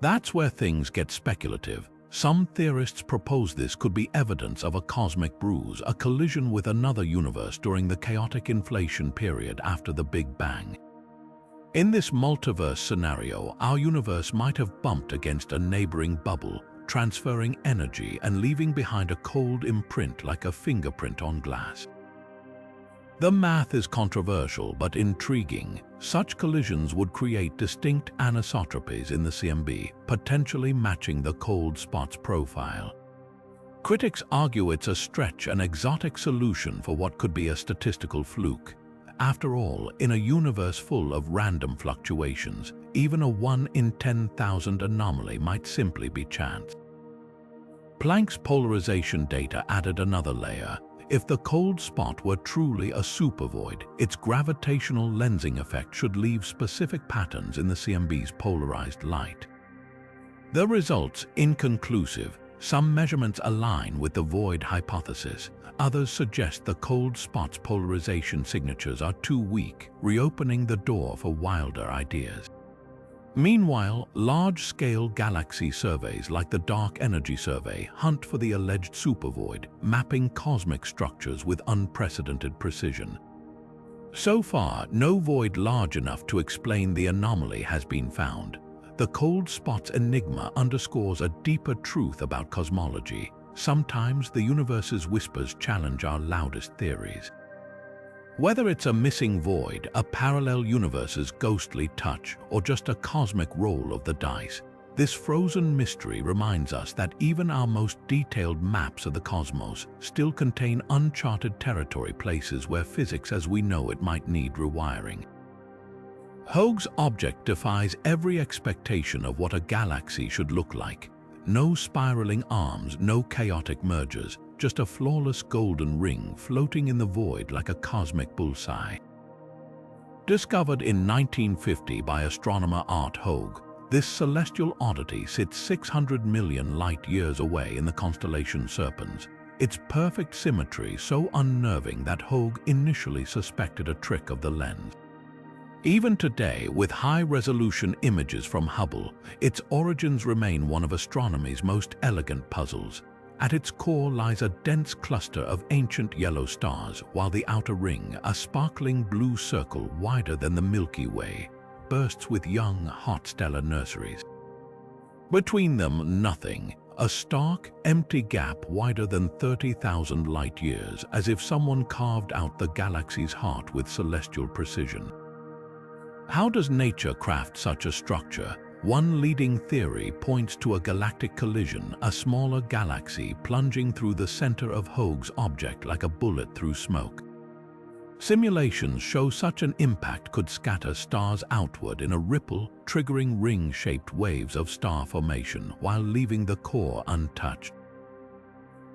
That's where things get speculative. Some theorists propose this could be evidence of a cosmic bruise, a collision with another universe during the chaotic inflation period after the Big Bang. In this multiverse scenario, our universe might have bumped against a neighboring bubble, transferring energy and leaving behind a cold imprint like a fingerprint on glass. The math is controversial but intriguing. Such collisions would create distinct anisotropies in the CMB, potentially matching the cold spot's profile. Critics argue it's a stretch, an exotic solution for what could be a statistical fluke. After all, in a universe full of random fluctuations, even a 1 in 10,000 anomaly might simply be chance. Planck's polarization data added another layer. If the cold spot were truly a supervoid, its gravitational lensing effect should leave specific patterns in the CMB's polarized light. The results inconclusive. Some measurements align with the void hypothesis. Others suggest the cold spot's polarization signatures are too weak, reopening the door for wilder ideas. Meanwhile, large-scale galaxy surveys like the Dark Energy Survey hunt for the alleged supervoid, mapping cosmic structures with unprecedented precision. So far, no void large enough to explain the anomaly has been found. The cold spot's enigma underscores a deeper truth about cosmology. Sometimes the universe's whispers challenge our loudest theories. Whether it's a missing void, a parallel universe's ghostly touch, or just a cosmic roll of the dice, this frozen mystery reminds us that even our most detailed maps of the cosmos still contain uncharted territory, places where physics as we know it might need rewiring. Hoag's object defies every expectation of what a galaxy should look like. No spiraling arms, no chaotic mergers, just a flawless golden ring floating in the void like a cosmic bullseye. Discovered in 1950 by astronomer Hoag, this celestial oddity sits 600 million light-years away in the constellation Serpens. Its perfect symmetry so unnerving that Hoag initially suspected a trick of the lens. Even today, with high-resolution images from Hubble, its origins remain one of astronomy's most elegant puzzles. At its core lies a dense cluster of ancient yellow stars, while the outer ring, a sparkling blue circle wider than the Milky Way, bursts with young, hot stellar nurseries. Between them, nothing, a stark, empty gap wider than 30,000 light-years, as if someone carved out the galaxy's heart with celestial precision. How does nature craft such a structure? One leading theory points to a galactic collision, a smaller galaxy plunging through the center of Hoag's object like a bullet through smoke. Simulations show such an impact could scatter stars outward in a ripple, triggering ring-shaped waves of star formation while leaving the core untouched.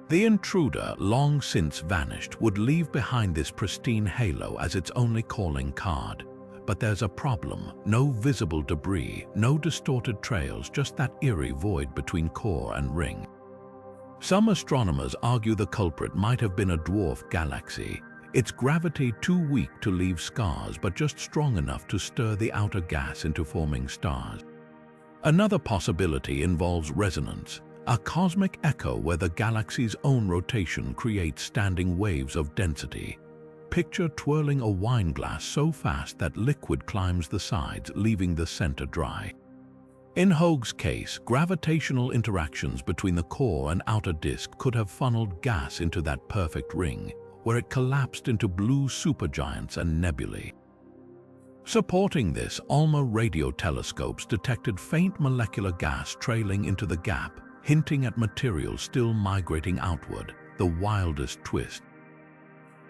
The intruder, long since vanished, would leave behind this pristine halo as its only calling card. But there's a problem. No visible debris, no distorted trails, just that eerie void between core and ring. Some astronomers argue the culprit might have been a dwarf galaxy, its gravity too weak to leave scars but just strong enough to stir the outer gas into forming stars. Another possibility involves resonance, a cosmic echo where the galaxy's own rotation creates standing waves of density. Picture twirling a wine glass so fast that liquid climbs the sides, leaving the center dry. In Hoag's case, gravitational interactions between the core and outer disk could have funneled gas into that perfect ring, where it collapsed into blue supergiants and nebulae. Supporting this, Oumuamua radio telescopes detected faint molecular gas trailing into the gap, hinting at material still migrating outward, the wildest twist.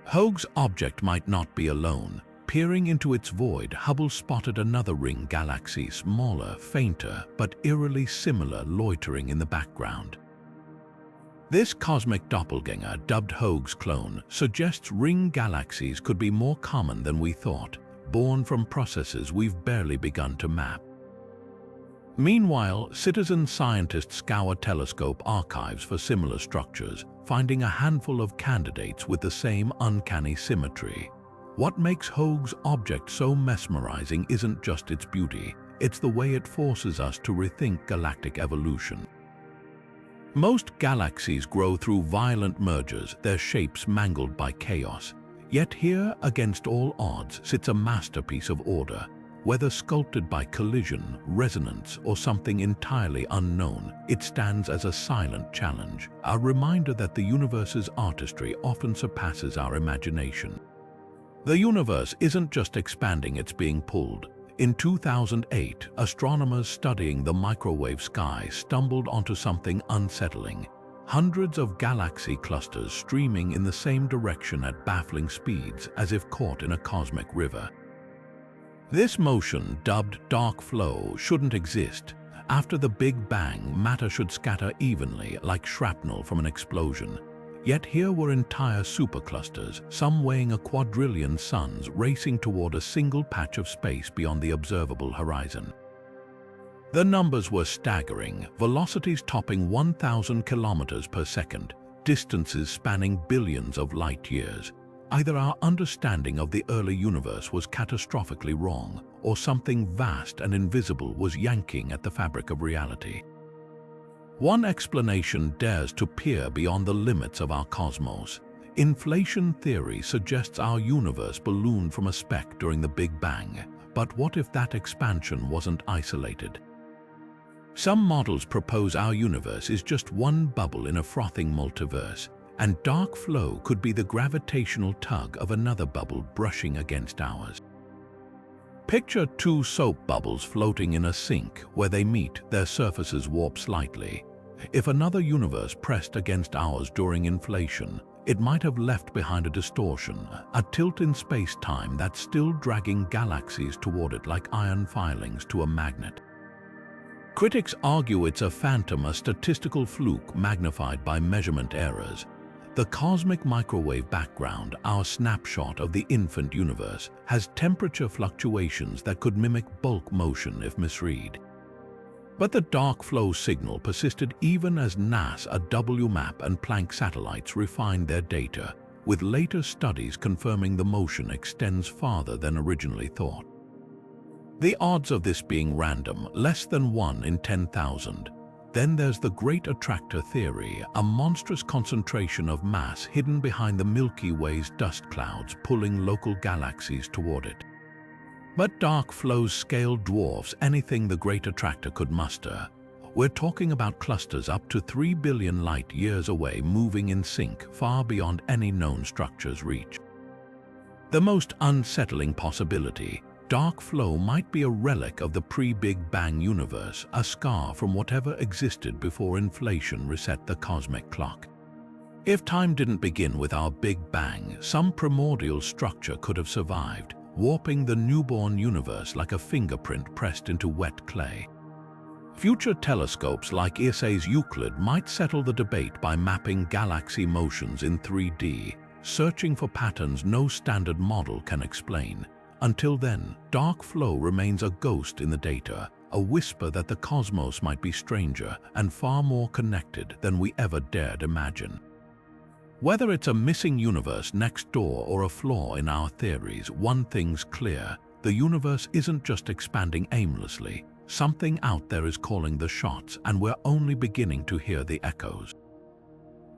Hoag's object might not be alone. Peering into its void, Hubble spotted another ring galaxy, smaller, fainter, but eerily similar, loitering in the background. This cosmic doppelganger, dubbed Hoag's clone, suggests ring galaxies could be more common than we thought, born from processes we've barely begun to map. Meanwhile, citizen scientists scour telescope archives for similar structures, finding a handful of candidates with the same uncanny symmetry. What makes Hoag's object so mesmerizing isn't just its beauty, it's the way it forces us to rethink galactic evolution. Most galaxies grow through violent mergers, their shapes mangled by chaos. Yet here, against all odds, sits a masterpiece of order. Whether sculpted by collision, resonance, or something entirely unknown, it stands as a silent challenge, a reminder that the universe's artistry often surpasses our imagination. The universe isn't just expanding, it's being pulled. In 2008, astronomers studying the microwave sky stumbled onto something unsettling. Hundreds of galaxy clusters streaming in the same direction at baffling speeds, as if caught in a cosmic river. This motion, dubbed dark flow, shouldn't exist. After the Big Bang, matter should scatter evenly, like shrapnel from an explosion. Yet here were entire superclusters, some weighing a quadrillion suns, racing toward a single patch of space beyond the observable horizon. The numbers were staggering, velocities topping 1,000 kilometers per second, distances spanning billions of light-years. Either our understanding of the early universe was catastrophically wrong, or something vast and invisible was yanking at the fabric of reality. One explanation dares to peer beyond the limits of our cosmos. Inflation theory suggests our universe ballooned from a speck during the Big Bang, but what if that expansion wasn't isolated? Some models propose our universe is just one bubble in a frothing multiverse, and dark flow could be the gravitational tug of another bubble brushing against ours. Picture two soap bubbles floating in a sink. Where they meet, their surfaces warp slightly. If another universe pressed against ours during inflation, it might have left behind a distortion, a tilt in space-time that's still dragging galaxies toward it like iron filings to a magnet. Critics argue it's a phantom, a statistical fluke magnified by measurement errors. The cosmic microwave background, our snapshot of the infant universe, has temperature fluctuations that could mimic bulk motion if misread. But the dark flow signal persisted even as NASA, WMAP, and Planck satellites refined their data, with later studies confirming the motion extends farther than originally thought. The odds of this being random, less than 1 in 10,000. Then there's the Great Attractor Theory, a monstrous concentration of mass hidden behind the Milky Way's dust clouds pulling local galaxies toward it. But dark flow's scale dwarfs anything the Great Attractor could muster. We're talking about clusters up to 3 billion light-years away, moving in sync far beyond any known structure's reach. The most unsettling possibility: dark flow might be a relic of the pre-Big Bang universe, a scar from whatever existed before inflation reset the cosmic clock. If time didn't begin with our Big Bang, some primordial structure could have survived, warping the newborn universe like a fingerprint pressed into wet clay. Future telescopes like ESA's Euclid might settle the debate by mapping galaxy motions in 3D, searching for patterns no standard model can explain. Until then, dark flow remains a ghost in the data, a whisper that the cosmos might be stranger and far more connected than we ever dared imagine. Whether it's a missing universe next door or a flaw in our theories, one thing's clear: the universe isn't just expanding aimlessly. Something out there is calling the shots, and we're only beginning to hear the echoes.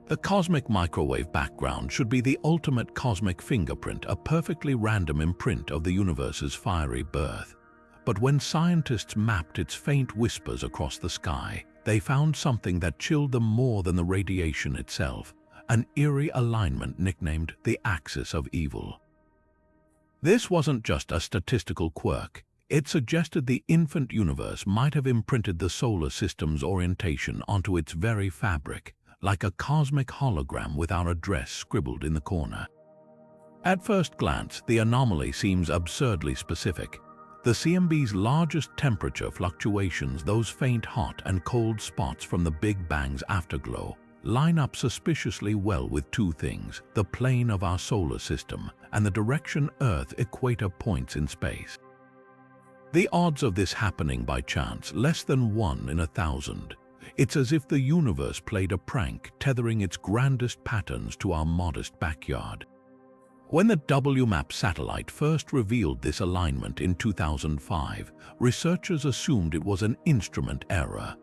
The cosmic microwave background should be the ultimate cosmic fingerprint, a perfectly random imprint of the universe's fiery birth. But when scientists mapped its faint whispers across the sky, they found something that chilled them more than the radiation itself: an eerie alignment nicknamed the axis of evil. This wasn't just a statistical quirk. It suggested the infant universe might have imprinted the solar system's orientation onto its very fabric, like a cosmic hologram with our address scribbled in the corner. At first glance, the anomaly seems absurdly specific. The CMB's largest temperature fluctuations, those faint hot and cold spots from the Big Bang's afterglow, line up suspiciously well with two things: the plane of our solar system and the direction Earth equator points in space. The odds of this happening by chance, less than 1 in 1,000. It's as if the universe played a prank, tethering its grandest patterns to our modest backyard. When the WMAP satellite first revealed this alignment in 2005, researchers assumed it was an instrument error,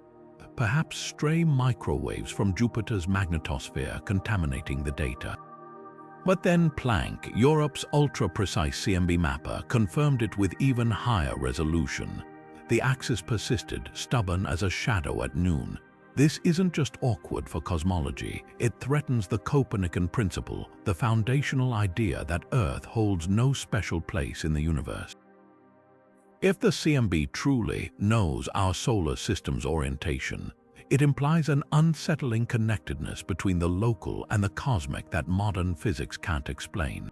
perhaps stray microwaves from Jupiter's magnetosphere contaminating the data. But then Planck, Europe's ultra-precise CMB mapper, confirmed it with even higher resolution. The axis persisted, stubborn as a shadow at noon. This isn't just awkward for cosmology, it threatens the Copernican principle, the foundational idea that Earth holds no special place in the universe. If the CMB truly knows our solar system's orientation, it implies an unsettling connectedness between the local and the cosmic that modern physics can't explain.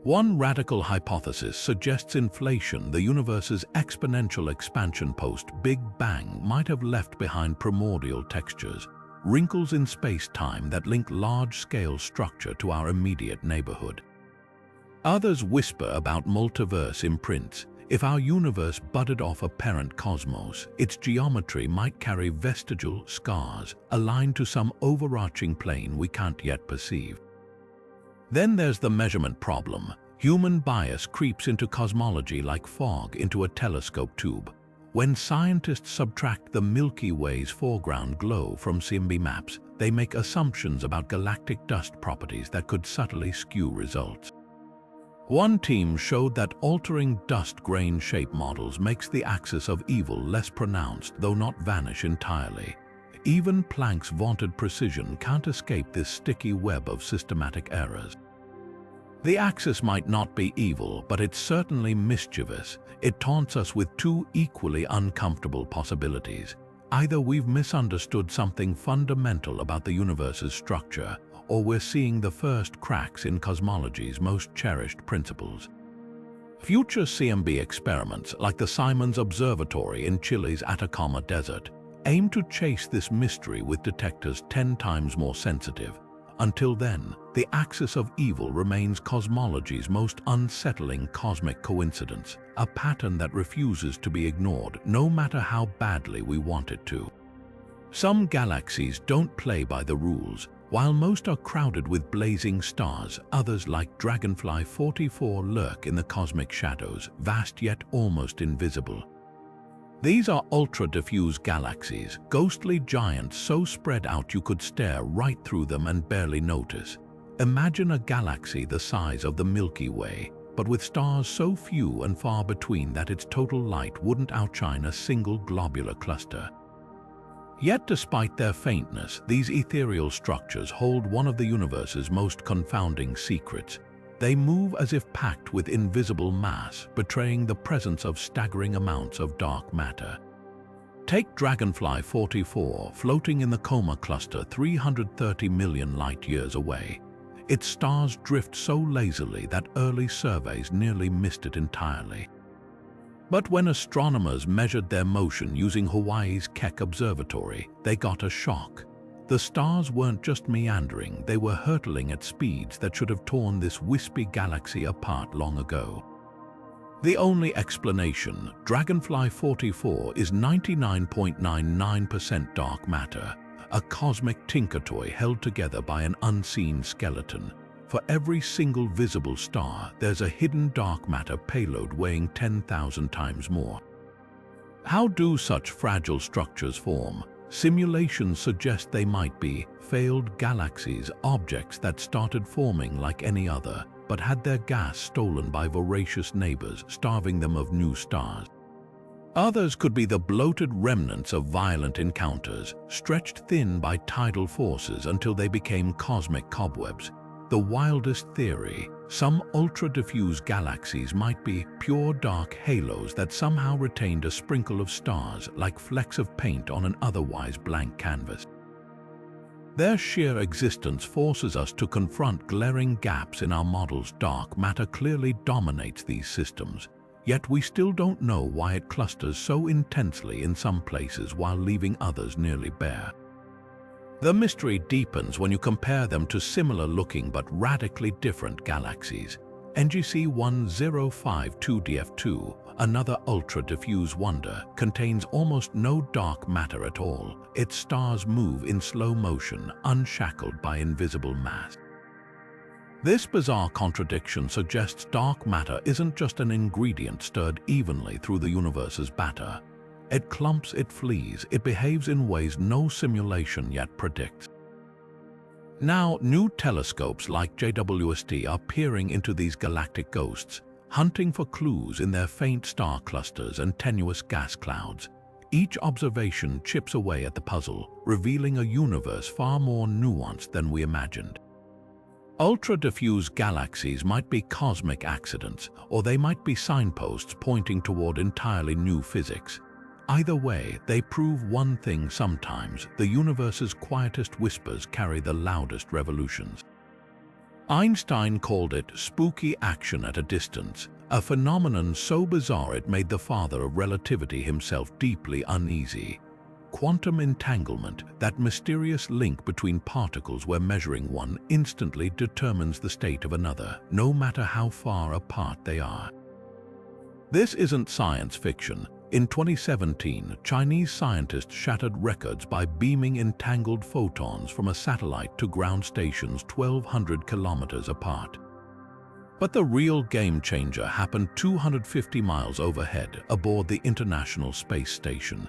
One radical hypothesis suggests inflation, the universe's exponential expansion post-Big Bang, might have left behind primordial textures, wrinkles in space-time that link large-scale structure to our immediate neighborhood. Others whisper about multiverse imprints. If our universe budded off a parent cosmos, its geometry might carry vestigial scars aligned to some overarching plane we can't yet perceive. Then there's the measurement problem. Human bias creeps into cosmology like fog into a telescope tube. When scientists subtract the Milky Way's foreground glow from CMB maps, they make assumptions about galactic dust properties that could subtly skew results. One team showed that altering dust grain shape models makes the axis of evil less pronounced, though not vanish entirely. Even Planck's vaunted precision can't escape this sticky web of systematic errors. The axis might not be evil, but it's certainly mischievous. It taunts us with two equally uncomfortable possibilities. Either we've misunderstood something fundamental about the universe's structure, or we're seeing the first cracks in cosmology's most cherished principles. Future CMB experiments, like the Simons Observatory in Chile's Atacama Desert, aim to chase this mystery with detectors 10 times more sensitive. Until then, the axis of evil remains cosmology's most unsettling cosmic coincidence, a pattern that refuses to be ignored no matter how badly we want it to. Some galaxies don't play by the rules. While most are crowded with blazing stars, others like Dragonfly 44 lurk in the cosmic shadows, vast yet almost invisible. These are ultra-diffuse galaxies, ghostly giants so spread out you could stare right through them and barely notice. Imagine a galaxy the size of the Milky Way, but with stars so few and far between that its total light wouldn't outshine a single globular cluster. Yet despite their faintness, these ethereal structures hold one of the universe's most confounding secrets. They move as if packed with invisible mass, betraying the presence of staggering amounts of dark matter. Take Dragonfly 44, floating in the Coma cluster 330 million light-years away. Its stars drift so lazily that early surveys nearly missed it entirely. But when astronomers measured their motion using Hawaii's Keck Observatory, they got a shock. The stars weren't just meandering, they were hurtling at speeds that should have torn this wispy galaxy apart long ago. The only explanation, Dragonfly 44 is 99.99% dark matter, a cosmic tinker toy held together by an unseen skeleton. For every single visible star, there's a hidden dark matter payload weighing 10,000 times more. How do such fragile structures form? Simulations suggest they might be failed galaxies, objects that started forming like any other, but had their gas stolen by voracious neighbors, starving them of new stars. Others could be the bloated remnants of violent encounters, stretched thin by tidal forces until they became cosmic cobwebs. The wildest theory, some ultra-diffuse galaxies might be pure dark halos that somehow retained a sprinkle of stars like flecks of paint on an otherwise blank canvas. Their sheer existence forces us to confront glaring gaps in our models. Dark matter clearly dominates these systems, yet we still don't know why it clusters so intensely in some places while leaving others nearly bare. The mystery deepens when you compare them to similar-looking but radically different galaxies. NGC 1052DF2, another ultra-diffuse wonder, contains almost no dark matter at all. Its stars move in slow motion, unshackled by invisible mass. This bizarre contradiction suggests dark matter isn't just an ingredient stirred evenly through the universe's batter. It clumps, it flees, it behaves in ways no simulation yet predicts. Now, new telescopes like JWST are peering into these galactic ghosts, hunting for clues in their faint star clusters and tenuous gas clouds. Each observation chips away at the puzzle, revealing a universe far more nuanced than we imagined. Ultra-diffuse galaxies might be cosmic accidents, or they might be signposts pointing toward entirely new physics. Either way, they prove one thing sometimes: the universe's quietest whispers carry the loudest revolutions. Einstein called it spooky action at a distance, a phenomenon so bizarre it made the father of relativity himself deeply uneasy. Quantum entanglement, that mysterious link between particles where measuring one instantly determines the state of another, no matter how far apart they are. This isn't science fiction. In 2017, Chinese scientists shattered records by beaming entangled photons from a satellite to ground stations 1,200 kilometers apart. But the real game-changer happened 250 miles overhead, aboard the International Space Station.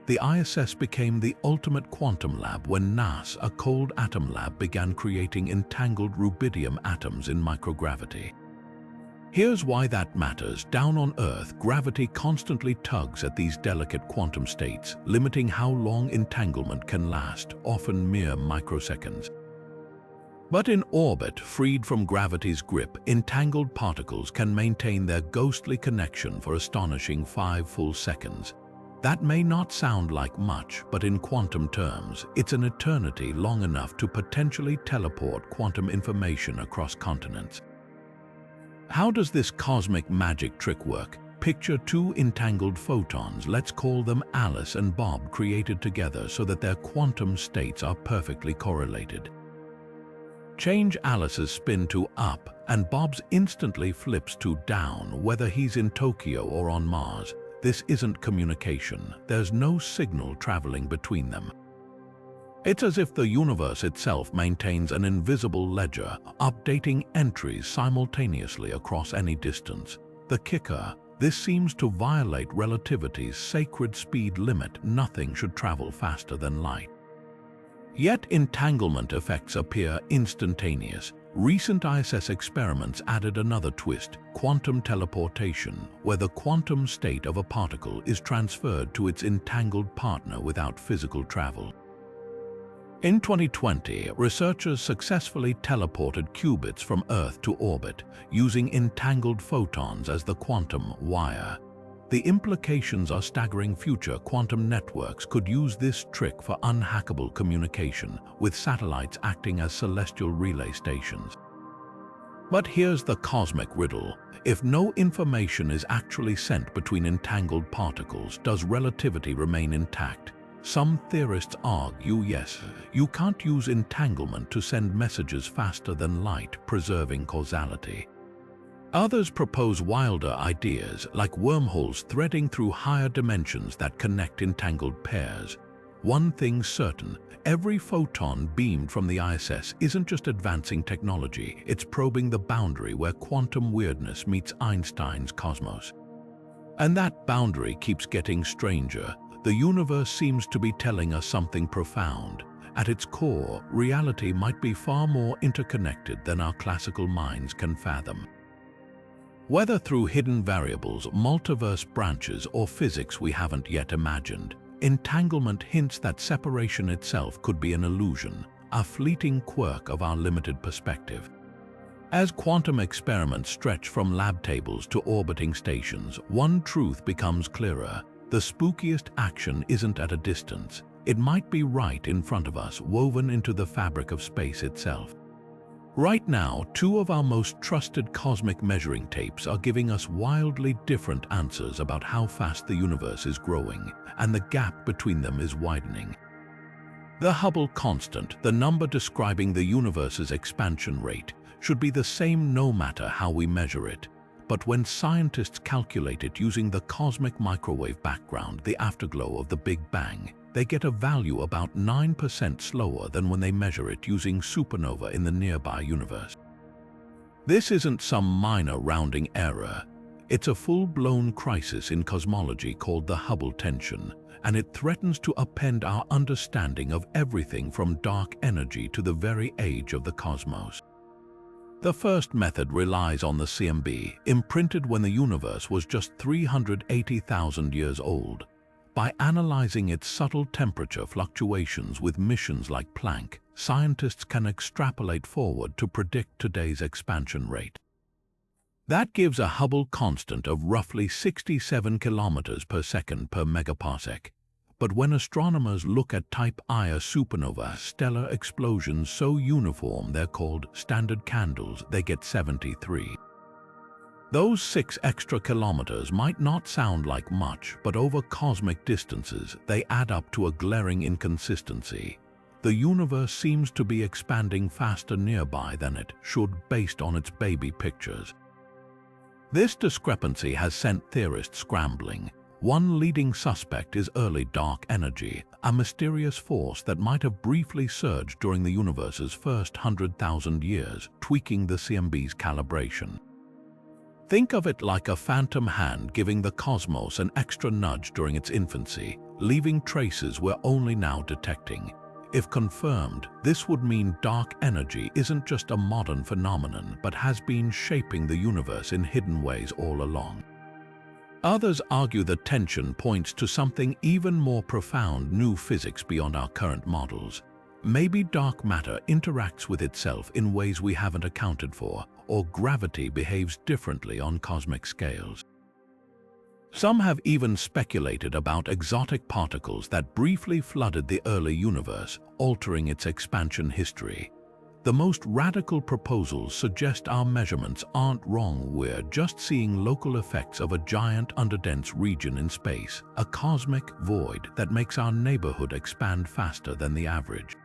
The ISS became the ultimate quantum lab when NAS, a cold atom lab, began creating entangled rubidium atoms in microgravity. Here's why that matters. Down on Earth, gravity constantly tugs at these delicate quantum states, limiting how long entanglement can last, often mere microseconds. But in orbit, freed from gravity's grip, entangled particles can maintain their ghostly connection for astonishing 5 full seconds. That may not sound like much, but in quantum terms, it's an eternity long enough to potentially teleport quantum information across continents. How does this cosmic magic trick work? Picture 2 entangled photons, let's call them Alice and Bob, created together so that their quantum states are perfectly correlated. Change Alice's spin to up, and Bob's instantly flips to down, whether he's in Tokyo or on Mars. This isn't communication. There's no signal traveling between them. It's as if the universe itself maintains an invisible ledger, updating entries simultaneously across any distance. The kicker: this seems to violate relativity's sacred speed limit. Nothing should travel faster than light. Yet entanglement effects appear instantaneous. Recent ISS experiments added another twist: quantum teleportation, where the quantum state of a particle is transferred to its entangled partner without physical travel. In 2020, researchers successfully teleported qubits from Earth to orbit, using entangled photons as the quantum wire. The implications are staggering. Future quantum networks could use this trick for unhackable communication, with satellites acting as celestial relay stations. But here's the cosmic riddle. If no information is actually sent between entangled particles, does relativity remain intact? Some theorists argue yes, you can't use entanglement to send messages faster than light, preserving causality. Others propose wilder ideas, like wormholes threading through higher dimensions that connect entangled pairs. One thing's certain: every photon beamed from the ISS isn't just advancing technology, it's probing the boundary where quantum weirdness meets Einstein's cosmos. And that boundary keeps getting stranger. The universe seems to be telling us something profound. At its core, reality might be far more interconnected than our classical minds can fathom. Whether through hidden variables, multiverse branches, or physics we haven't yet imagined, entanglement hints that separation itself could be an illusion, a fleeting quirk of our limited perspective. As quantum experiments stretch from lab tables to orbiting stations, one truth becomes clearer: the spookiest action isn't at a distance. It might be right in front of us, woven into the fabric of space itself. Right now, 2 of our most trusted cosmic measuring tapes are giving us wildly different answers about how fast the universe is growing, and the gap between them is widening. The Hubble constant, the number describing the universe's expansion rate, should be the same no matter how we measure it. But when scientists calculate it using the cosmic microwave background, the afterglow of the Big Bang, they get a value about 9% slower than when they measure it using supernova in the nearby universe. This isn't some minor rounding error. It's a full-blown crisis in cosmology called the Hubble tension, and it threatens to upend our understanding of everything from dark energy to the very age of the cosmos. The first method relies on the CMB, imprinted when the universe was just 380,000 years old. By analyzing its subtle temperature fluctuations with missions like Planck, scientists can extrapolate forward to predict today's expansion rate. That gives a Hubble constant of roughly 67 kilometers per second per megaparsec. But when astronomers look at Type Ia supernova stellar explosions so uniform they're called standard candles, they get 73. Those 6 extra kilometers might not sound like much, but over cosmic distances, they add up to a glaring inconsistency. The universe seems to be expanding faster nearby than it should based on its baby pictures. This discrepancy has sent theorists scrambling. One leading suspect is early dark energy, a mysterious force that might have briefly surged during the universe's first 100,000 years, tweaking the CMB's calibration. Think of it like a phantom hand giving the cosmos an extra nudge during its infancy, leaving traces we're only now detecting. If confirmed, this would mean dark energy isn't just a modern phenomenon but has been shaping the universe in hidden ways all along. Others argue the tension points to something even more profound: new physics beyond our current models. Maybe dark matter interacts with itself in ways we haven't accounted for, or gravity behaves differently on cosmic scales. Some have even speculated about exotic particles that briefly flooded the early universe, altering its expansion history. The most radical proposals suggest our measurements aren't wrong. We're just seeing local effects of a giant underdense region in space, a cosmic void that makes our neighborhood expand faster than the average.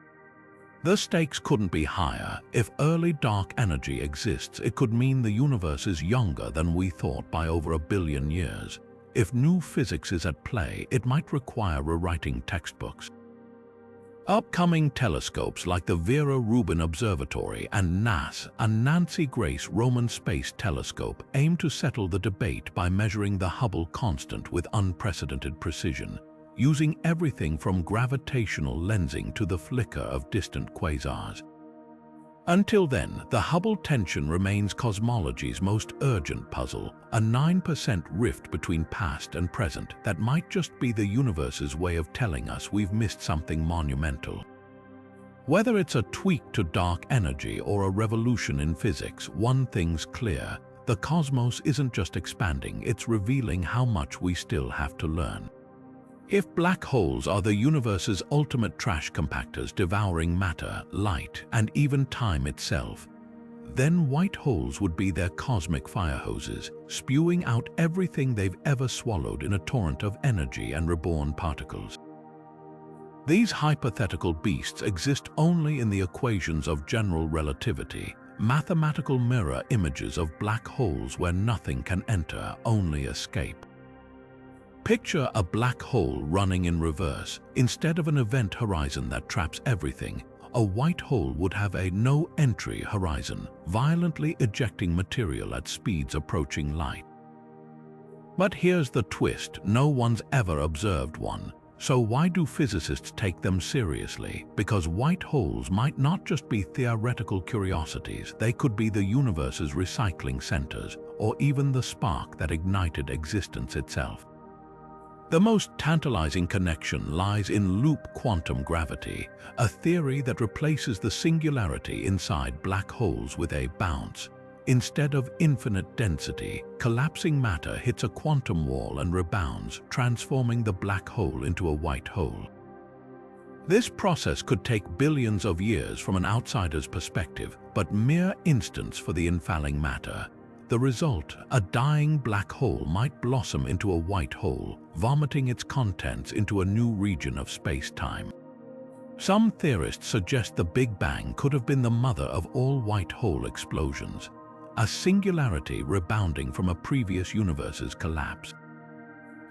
The stakes couldn't be higher. If early dark energy exists, it could mean the universe is younger than we thought by over 1 billion years. If new physics is at play, it might require rewriting textbooks. Upcoming telescopes like the Vera Rubin Observatory and NASA's Nancy Grace Roman Space Telescope aim to settle the debate by measuring the Hubble constant with unprecedented precision, using everything from gravitational lensing to the flicker of distant quasars. Until then, the Hubble tension remains cosmology's most urgent puzzle, a 9% rift between past and present that might just be the universe's way of telling us we've missed something monumental. Whether it's a tweak to dark energy or a revolution in physics, one thing's clear: the cosmos isn't just expanding, it's revealing how much we still have to learn. If black holes are the universe's ultimate trash compactors, devouring matter, light, and even time itself, then white holes would be their cosmic fire hoses, spewing out everything they've ever swallowed in a torrent of energy and reborn particles. These hypothetical beasts exist only in the equations of general relativity, mathematical mirror images of black holes where nothing can enter, only escape. Picture a black hole running in reverse. Instead of an event horizon that traps everything, a white hole would have a no-entry horizon, violently ejecting material at speeds approaching light. But here's the twist: no one's ever observed one. So why do physicists take them seriously? Because white holes might not just be theoretical curiosities, they could be the universe's recycling centers, or even the spark that ignited existence itself. The most tantalizing connection lies in loop quantum gravity, a theory that replaces the singularity inside black holes with a bounce. Instead of infinite density, collapsing matter hits a quantum wall and rebounds, transforming the black hole into a white hole. This process could take billions of years from an outsider's perspective, but mere instants for the infalling matter. The result: a dying black hole might blossom into a white hole, vomiting its contents into a new region of space-time. Some theorists suggest the Big Bang could have been the mother of all white hole explosions, a singularity rebounding from a previous universe's collapse.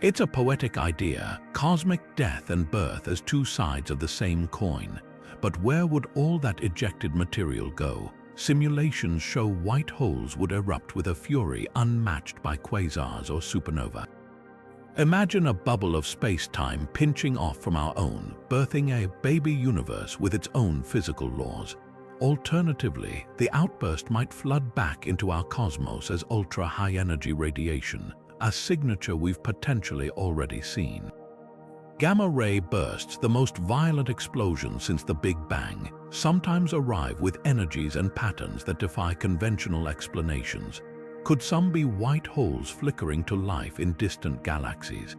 It's a poetic idea, cosmic death and birth as two sides of the same coin. But where would all that ejected material go? Simulations show white holes would erupt with a fury unmatched by quasars or supernova. Imagine a bubble of space-time pinching off from our own, birthing a baby universe with its own physical laws. Alternatively, the outburst might flood back into our cosmos as ultra-high-energy radiation, a signature we've potentially already seen. Gamma-ray bursts, the most violent explosions since the Big Bang, sometimes arrive with energies and patterns that defy conventional explanations. Could some be white holes flickering to life in distant galaxies?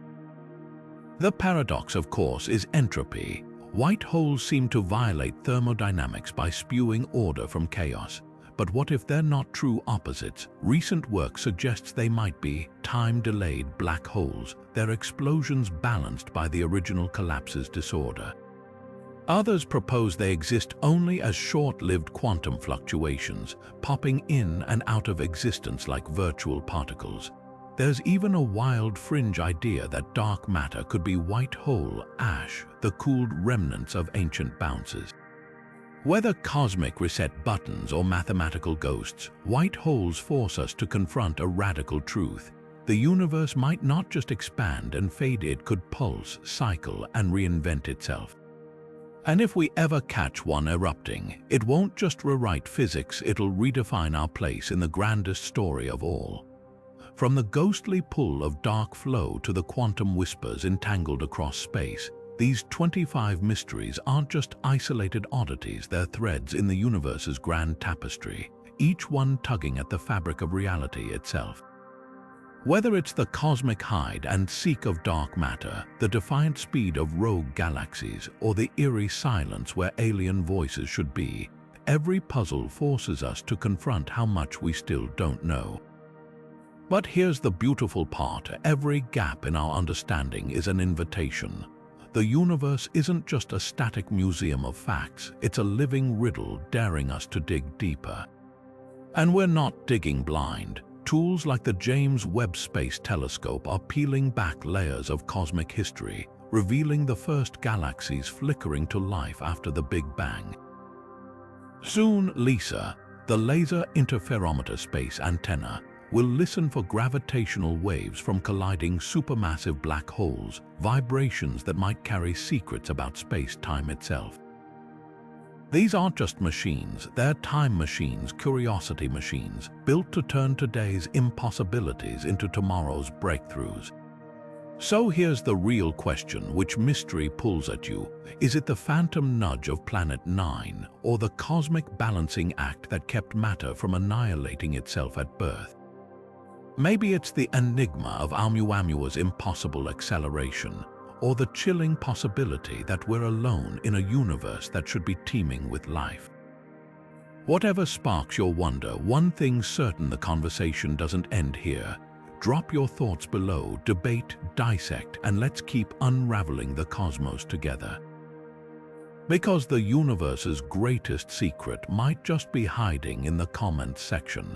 The paradox, of course, is entropy. White holes seem to violate thermodynamics by spewing order from chaos. But what if they're not true opposites? Recent work suggests they might be time-delayed black holes, their explosions balanced by the original collapse's disorder. Others propose they exist only as short-lived quantum fluctuations, popping in and out of existence like virtual particles. There's even a wild fringe idea that dark matter could be white hole ash, the cooled remnants of ancient bounces. Whether cosmic reset buttons or mathematical ghosts, white holes force us to confront a radical truth. The universe might not just expand and fade, it could pulse, cycle, and reinvent itself. And if we ever catch one erupting, it won't just rewrite physics, it'll redefine our place in the grandest story of all. From the ghostly pull of dark flow to the quantum whispers entangled across space, these 25 mysteries aren't just isolated oddities, they're threads in the universe's grand tapestry, each one tugging at the fabric of reality itself. Whether it's the cosmic hide and seek of dark matter, the defiant speed of rogue galaxies, or the eerie silence where alien voices should be, every puzzle forces us to confront how much we still don't know. But here's the beautiful part: every gap in our understanding is an invitation. The universe isn't just a static museum of facts, it's a living riddle daring us to dig deeper. And we're not digging blind. Tools like the James Webb Space Telescope are peeling back layers of cosmic history, revealing the first galaxies flickering to life after the Big Bang. Soon, LISA, the Laser Interferometer Space Antenna, will listen for gravitational waves from colliding supermassive black holes, vibrations that might carry secrets about space-time itself. These aren't just machines, they're time machines, curiosity machines, built to turn today's impossibilities into tomorrow's breakthroughs. So here's the real question: which mystery pulls at you? Is it the phantom nudge of Planet 9, or the cosmic balancing act that kept matter from annihilating itself at birth? Maybe it's the enigma of Oumuamua's impossible acceleration, or the chilling possibility that we're alone in a universe that should be teeming with life. Whatever sparks your wonder, one thing's certain: the conversation doesn't end here. Drop your thoughts below, debate, dissect, and let's keep unraveling the cosmos together. Because the universe's greatest secret might just be hiding in the comments section.